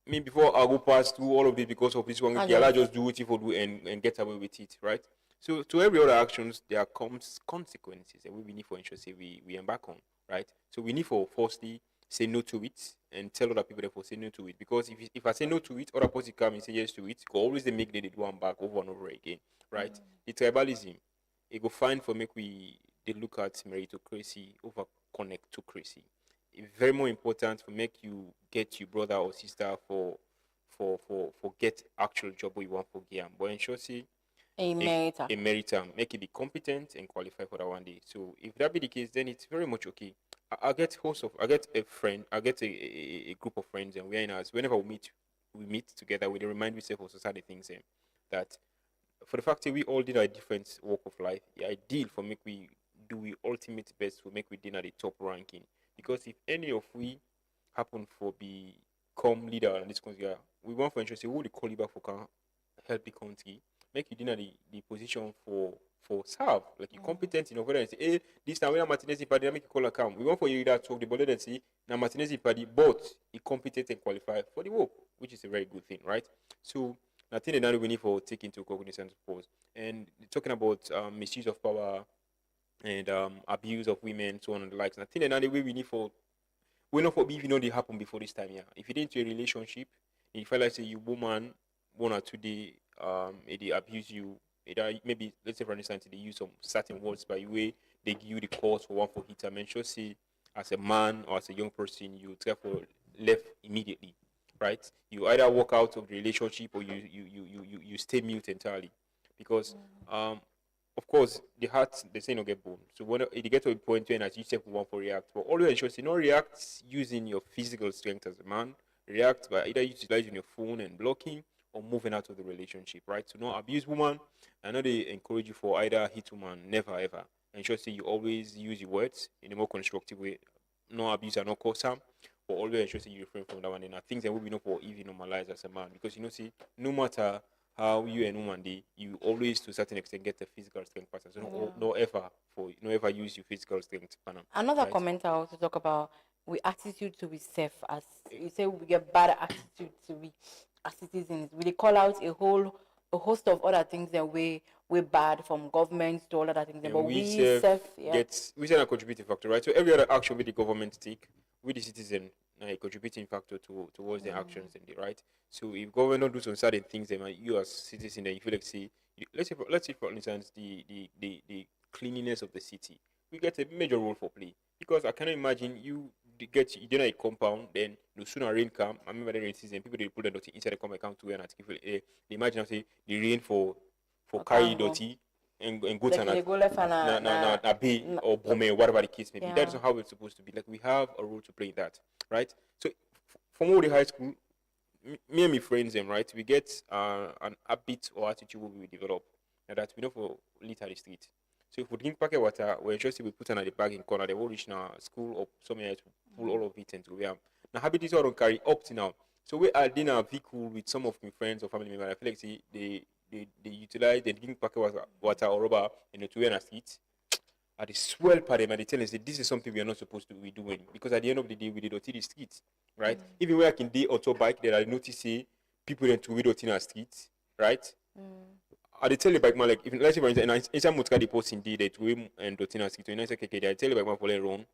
Me before I go past through all of this because of this one, I just do what you do and get away with it, right? So to every other actions, there comes consequences that we need for ensure say we embark on, right? So we need for firstly say no to it and tell other people therefore say no to it. Because if I say no to it, other person come and say yes to it, go always they make they do one back over and over again, right? The tribalism, it go fine for make they look at meritocracy over connectocracy. It's very more important to make you get your brother or sister for get actual job we want for game. But ensure see a meritor, make it be competent and qualify for that one day. So if that be the case, then it's very much okay. I get a friend, I get a group of friends, and we're in us whenever we meet together. We remind ourselves of society things that for the fact that we all did a different walk of life, the ideal for make we do we ultimate best to make we dinner the top ranking. Because if any of we happen for become leader in this country, we want for interest who the caliber for can help the country, make you dinner the position for serve. Like you competent in over and say, hey, this time when Martinez party, make you call a come. We want for you that talk the bullet and see now Martinez party, but he competent and qualified for the work, which is a very good thing, right? So I think that we need for taking into cognizance, of course. And talking about misuse of power and abuse of women, so on and the likes. And I think another way we need for we not for if you know they happen before this time, yeah. If you get into a relationship, and you feel like say you woman 1 or 2 day they abuse you, maybe let's say for instance they use some certain words by the way they give you the cause for one for hit. I mean sure say as a man or as a young person you try for left immediately. Right? You either walk out of the relationship or you stay mute entirely. Because of course, the heart, they say no get bone. So when it get to a point when as you say want to react, but always ensure you not react using your physical strength as a man. React by either utilizing your phone and blocking or moving out of the relationship, right? So not abuse woman. I know they encourage you for either hit woman, never ever. Ensure you always use your words in a more constructive way. No abuse and no cause harm. But always ensure you refrain from that one. And I think that will be no for even normalize as a man. Because see, no matter how you and woman you always to a certain extent get the physical strength pattern. So no ever use your physical strength pattern. Another comment I also talk about we attitude to be safe as you say we get bad attitude to be as citizens. We call out a host of other things that we bad from government to all other things. But we say a contributing factor, right? So every other action with the government take, with the citizen a contributing factor towards the actions and the right. So if government don't do some certain things, then you as citizen, then you feel like let's say for instance the cleanliness of the city, we get a major role for play because I cannot imagine you get a compound, then no sooner rain come. I remember the rain season, people they put the dirty inside the compound to and they imagine say the rain for carry dirty and go to a bay or bome or whatever the case may be. That is not how it's supposed to be. Like we have a role to play in that, right? So from all the high school, me and my friends, right, we get an habit or attitude we develop, and that we know for litter the street. So if we drink packet water, we're interested we put it at the bag in corner. They will reach now school or somewhere else to pull all of it into where. Now habit is all don't carry up to now. So we are in a vehicle with some of my friends or family members. I feel like they utilize they drink packet water or rubber in the two and a street. At the swell part and they tell us that this is something we are not supposed to be doing because at the end of the day we did dirty the streets, right? Even when I can do auto bike, that I notice say people then to dirty in our streets, right? I tell you bike man like if let's say for instance inside Mutka the post indeed that we and dirty in our street, I tell you bike man for run.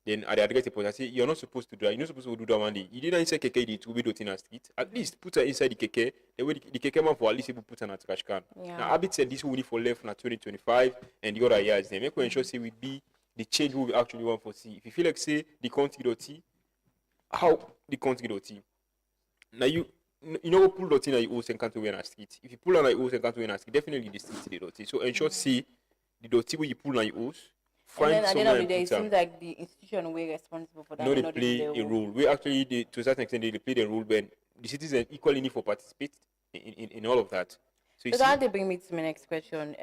Then at the address point I say you're not supposed to do that. You're not supposed to do that one day. You didn't inside keke it will be dirty in our street. At least put her inside the keke. The way the keke man for at least people put her in a trash can. Now Abit said this will need for left now 2025 and the other years. Then make we ensure say we be the change we actually want to see. If you feel like say the country dirty, how the country dirty. Now you know pull dirty na you also encounter in a street. If you pull on a also encounter in a street, definitely the street is dirty. So ensure see the dirty where you pull on your hose. And then Find at the end of the someone day, and it put seems like the institution we're responsible for that. no, they not play even a the role. We actually, to a certain extent, they play the role when the citizens equally need to participate in all of that. So you So see, that they bring me to my next question.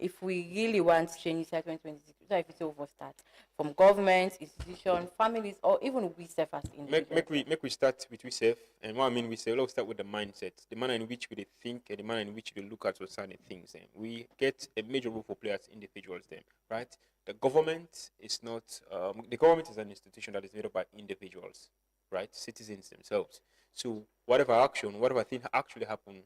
If we really want to change this 2026, if it's over start from government, institution, families, or even we self as individuals. make we start with we self, and what I mean we self. Let's start with the mindset, the manner in which we think, and the manner in which we look at certain things. And we get a major role for players, individuals. Then, right? The government is not. The government is an institution that is made up by individuals, right? Citizens themselves. So whatever action, whatever thing actually happen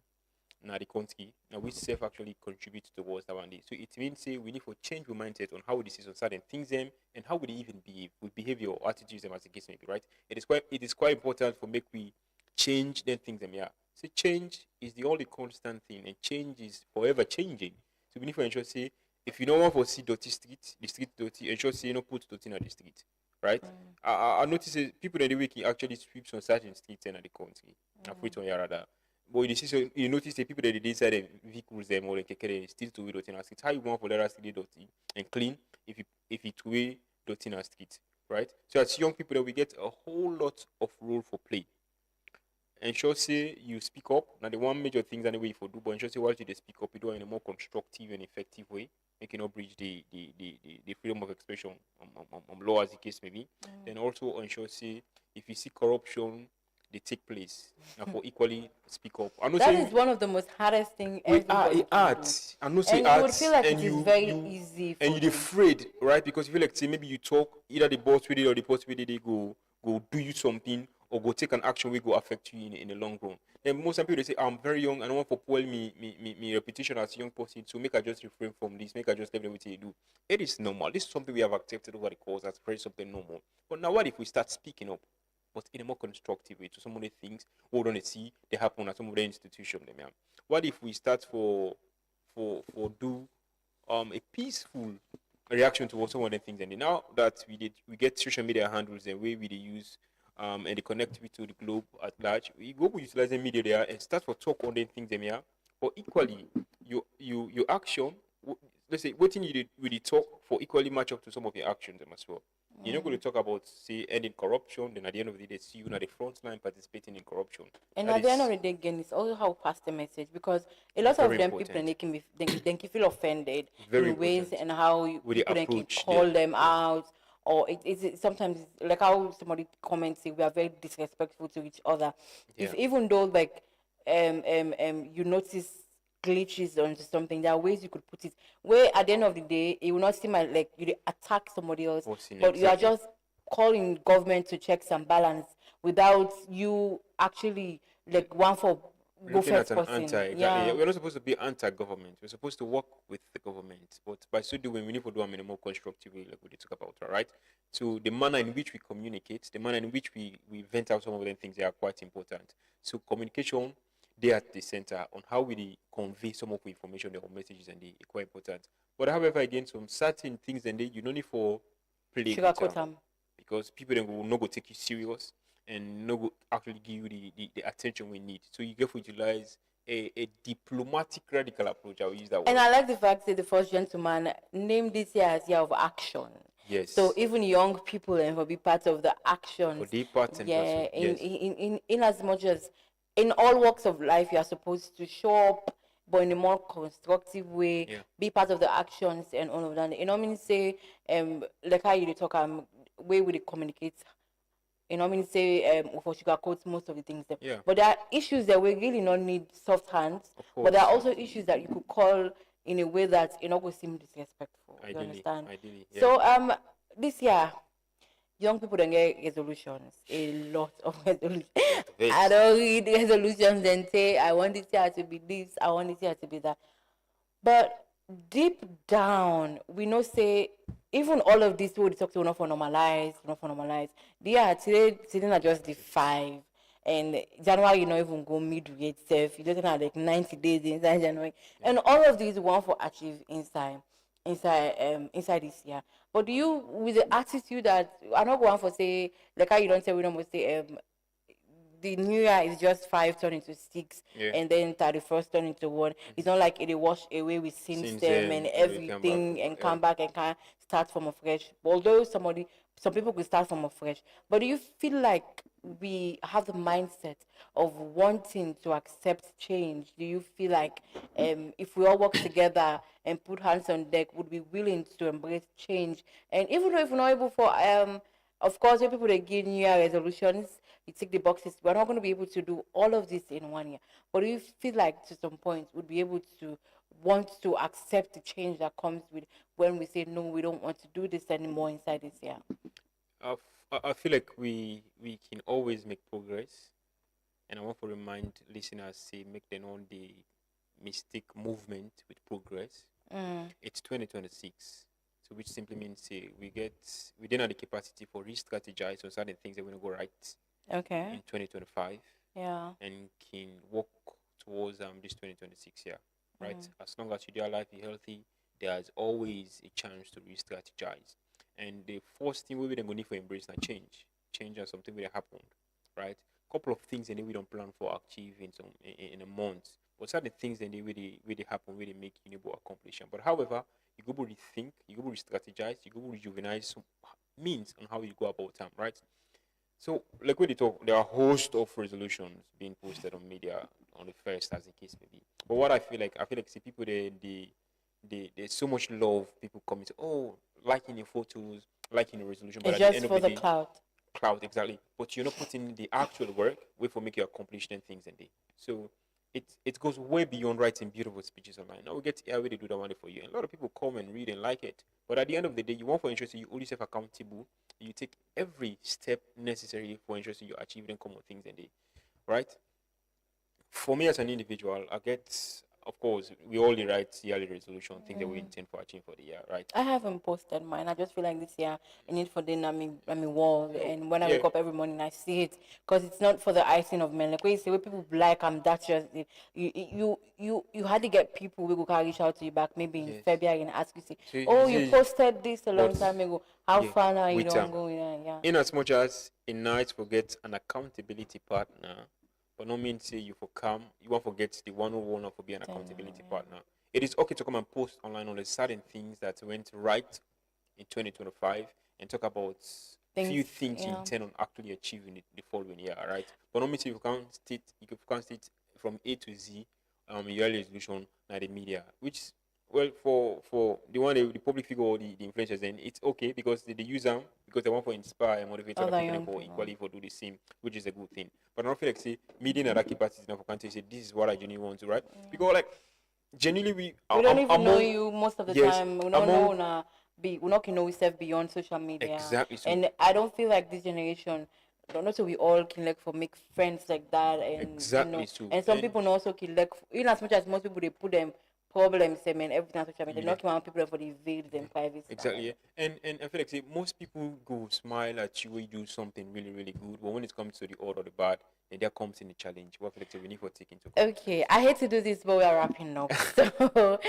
now the country, now we self actually contribute towards that one day. So it means say we need to change our mindset on how we decide on certain things them and how we even behave with behavior or attitudes them as the case may be, right? It is quite important for make we change then things them, yeah. So change is the only constant thing and change is forever changing. So we need to ensure say if you don't want to see dirty street, the street dirty, ensure say you don't put dirty in the street. Right? I notice people in the week actually sweep on certain streets in the country. But you notice the people that they inside the vehicles them or they still to dirty in the street. How you want for let us dirty and clean if it way dirty in the street, right? So as young people that we get a whole lot of role for play. Ensure say you speak up. Now the one major things anyway for do, but ensure say while you speak up, you do it in a more constructive and effective way, making not breach the freedom of expression law as the case may be. Then also ensure say if you see corruption, they take place. Now for equally speak up. That is one of the most hardest things. Arts. I know say and arts, you would feel like and it is very easy. And you're afraid, right? Because you feel like say maybe you talk either the boss with it or the boss with it, they go do you something or go take an action will go affect you in the long run. Then most people they say I'm very young, I don't want to spoil me reputation as a young person, so make I just refrain from this, make I just leave everything you do. It is normal. This is something we have accepted over the course as very something normal. But now what if we start speaking up, but in a more constructive way to some of the things we don't see they happen at some of the institutions? What if we start for do a peaceful reaction towards some of the things, and now that we get social media handles and way we use and they connect to the globe at large, we go utilizing media there and start for talk on the things them here. But equally, your action, let's say what thing you did really talk for equally match up to some of your actions them as well. You're not going to talk about say ending corruption, then at the end of the day see you at the front line participating in corruption. And That at the end is of the day, again, it's also how pass the message, because a lot of very them people important. they can feel offended Very in ways important. and how With the people then can approach, call yeah. them out, or it's sometimes it's like how somebody comments say we are very disrespectful to each other. If Yeah. even though like you notice glitches onto something, there are ways you could put it where at the end of the day it will not seem like you attack somebody else, Forcing, but you are exactly. just calling government to checks and balance without you actually like one for We're go looking first at an person. anti. Yeah. We're not supposed to be anti-government. We're supposed to work with the government. But by so doing, we need to do them in a more constructive way, like we did talk about, right? So the manner in which we communicate, the manner in which we vent out some of the things, they are quite important. So communication, they are at the center on how we convey some of the information, the messages, and they are quite important. But however, again, some certain things, and you don't need for play with Sugarcoat them, them. because people then will not go take you serious and not go actually give you the attention we need. So you get to utilize a diplomatic radical approach. I will use that word. And I like the fact that the first gentleman named this year as year of action. Yes. So even young people and will be part of the actions. For their part and Yeah. parcel, yes. In as much as in all walks of life you are supposed to show up, but in a more constructive way, Yeah. be part of the actions and all of that. You know what I mean? Say like how you talk way we communicate. You know what I mean? Say for sugarcoat most of the things there. Yeah. But there are issues that we really not need soft hands. Of But there are course. also issues that you could call in a way that you're not going to seem disrespectful. You Ideally, understand? ideally, yeah. So this year, young people don't get resolutions. A lot of resolutions. it. I don't read resolutions and say I want this year to be this, I want this year to be that. But deep down, we know say even all of this we talk to not for normalize. Yeah, today are just the 5. And January, you know, even go midway itself. You're looking at like 90 days inside January. And all of these we want for achieve inside. inside this year. But do you, with the attitude that I'm not going for say like how you don't say we don't say the new year is just 5 turn into 6, Yeah. and then 31st turn into 1. It's not like it wash away with sins Since them then, and you come back everything from and yeah. come back and can start from afresh. Although some people could start from afresh, but do you feel like we have the mindset of wanting to accept change? Do you feel like if we all work together and put hands on deck, would be willing to embrace change? And even though if we're not able for of course, when people they give New Year resolutions, you tick the boxes. We're not going to be able to do all of this in 1 year. But do you feel like to some point would be able to want to accept the change that comes with when we say no, we don't want to do this anymore inside this year? I feel like we can always make progress, and I want to remind listeners say make them on the mistake movement with progress. It's 2026, so which simply means say we didn't have the capacity for re-strategize on certain things that we going to go right Okay. in 2025 Yeah. and can work towards this 2026 year, right? As long as you are alive, you're healthy, there's always a chance to re-strategize. And the first thing we will need for embrace na change. Change and something will happen, right? Couple of things and we don't plan for achieve in a month. But certain things and they really happen, really make you able to accomplish them. But however, you go to rethink, you go to re-strategize, you go to rejuvenize some means on how you go about time, right? So, like we talk, there are a host of resolutions being posted on media on the first, as the case may be. But what I feel like see people there's so much love. People comment, oh, liking your photos, liking the resolution, but It's at the just end of for the the day, cloud. exactly. But you're not putting in the actual work. Wait for make you accomplish them things and day. So it goes way beyond writing beautiful speeches online. Now we get here we do that one day for you. And a lot of people come and read and like it. But at the end of the day, you want for interest, you hold yourself accountable. You take every step necessary for interest you achieve them common things and day. Right? For me as an individual, I get of course we only write yearly resolution, things that we intend for achieving for the year, right? I haven't posted mine. I just feel like this year I need for dinner. I mean, wall. And when I Yeah. wake up every morning, I see it because it's not for the icing of men. Like when you say, when people like, that's just it. You had to get people who will carry out to you back maybe in Yes. February and ask you, say, So oh, you you see, posted this a long but time ago. How yeah, far now you with don't go? Yeah. in as much as a night forget an accountability partner, but no means say you for come, you won't forget the one who want to be an accountability partner. It is okay to come and post online on the certain things that went right in 2025 and talk about few things you yeah. intend on actually achieving it the following year, right? But no means if you can't state from A to Z your early resolution at the media, which well for the one the public figure or the influencers, then it's okay because they use them because they want to inspire and motivate other Other people young for people. equally for do the same, which is a good thing. But I don't feel like say media and that capacity enough for country say this is what I genuinely want to, right? Because like genuinely We don't even know among you most of the yes, time. We don't among know we not know ourselves beyond social media. exactly so And I don't feel like this generation, not so we all can like for make friends like that, and exactly so and some people also can like in as much as most people they put them problems them and everything on social media, Yeah. not come out people for the veil them privacy. exactly, yeah. And I feel like say most people go smile at you when you do something really really good, but when it comes to the odd or the bad, then there comes in the challenge. What I feel like say we need to take into account. Okay, I hate to do this, but we are wrapping up. So,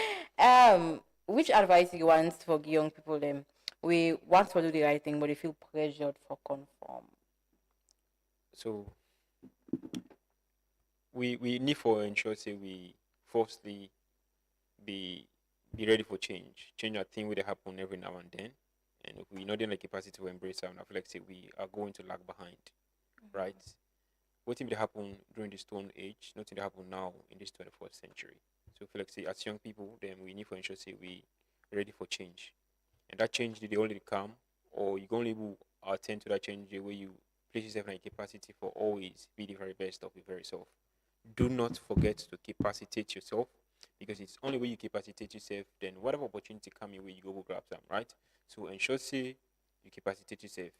which advice you want for young people? Them we want to do the right thing, but they feel pressured for conform. So we need for ensure say we firstly be ready for change. Change a thing will happen every now and then. And if we not in the capacity to embrace it, I feel like say we are going to lag behind. Right? What thing will happen during the Stone Age, nothing will happen now in this 21st century. So I feel like say as young people, then we need for ensure say we ready for change. And that change did they only come or you can only will attend to that change the way you place yourself in a capacity for always be the very best of your very self. Do not forget to capacitate yourself because it's only when you capacitate yourself, then whatever opportunity come your way, you go grab them, right? So ensure say you capacitate yourself.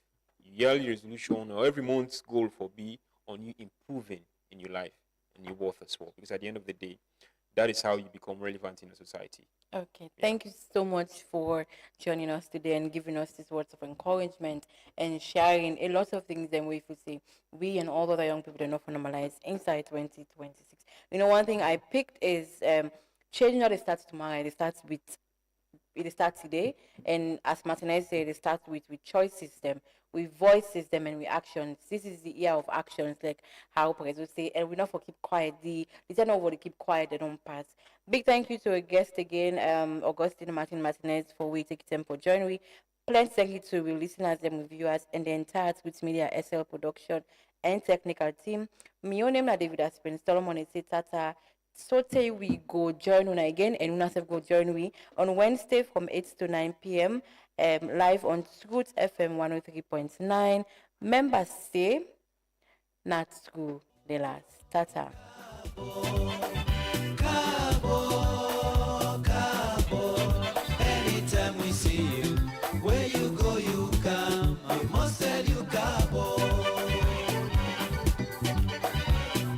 Yearly resolution or every month's goal for be on you improving in your life and your worth as well. Because at the end of the day, that is how you become relevant in a society. Okay, thank you so much for joining us today and giving us these words of encouragement and sharing a lot of things. Then we feel say we and all other young people are not normalize inside 2026. You know, one thing I picked is change not it starts tomorrow. It starts with it starts today. And as Martinez said, it starts with choices them, with voices them, and with actions. This is the year of actions, like how Prezo say, and we not for keep quiet. The turn over to keep quiet, they don't pass. Big thank you to our guest again, Augustine Martinez, for we take time for joining me. Plenty thank you to our listeners and viewers and the entire Tweets Media SL production and technical team. My own name is David Aspen Solomon and say tata. So today we go join una again and una self go join we on Wednesday from 8 to 9 p.m. Live on Scoot FM 103.9. Members say not school the last. Tata. Anytime we see you, where you go, you come. I must tell you, Cabo.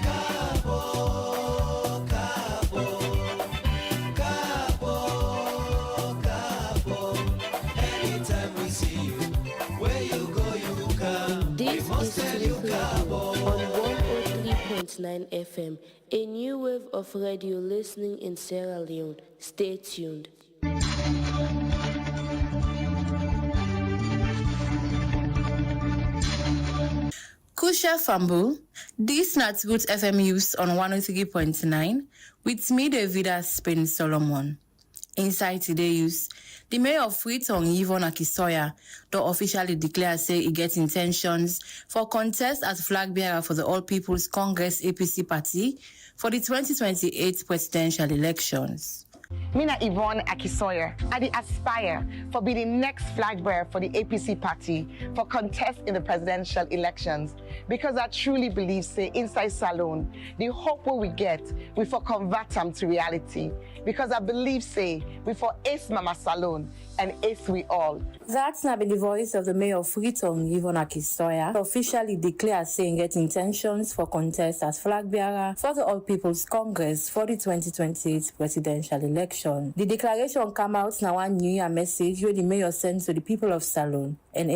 Cabo, Cabo, Cabo, Cabo. Anytime we see you, where you go, you come. This I must is tell you, Sweet Cabo. Radio on 103.9 FM, a new wave of radio listening in Sierra Leone. Stay tuned. Kusha Fambu, this not good FM use on 103.9 with me, David Aspen Solomon. Inside today use, the mayor of Freetown, Ivnin Tok, to officially declare say he gets intentions for contest as flag bearer for the All People's Congress APC party for the 2028 presidential elections. Mina Yvonne Akisoya, I dey aspire for be the next flag bearer for the APC party for contest in the presidential elections because I truly believe, say, inside Salone, the hope what we get, we for convert them to reality because I believe, say, we for ace Mama Salone and ace we all. That's now been the voice of the mayor of Freetown, Ivnin Tok, to officially declare saying get intentions for contest as flag bearer for the All People's Congress for the 2028 presidential election. The declaration come out now one New Year message where the mayor sends to the people of Salone and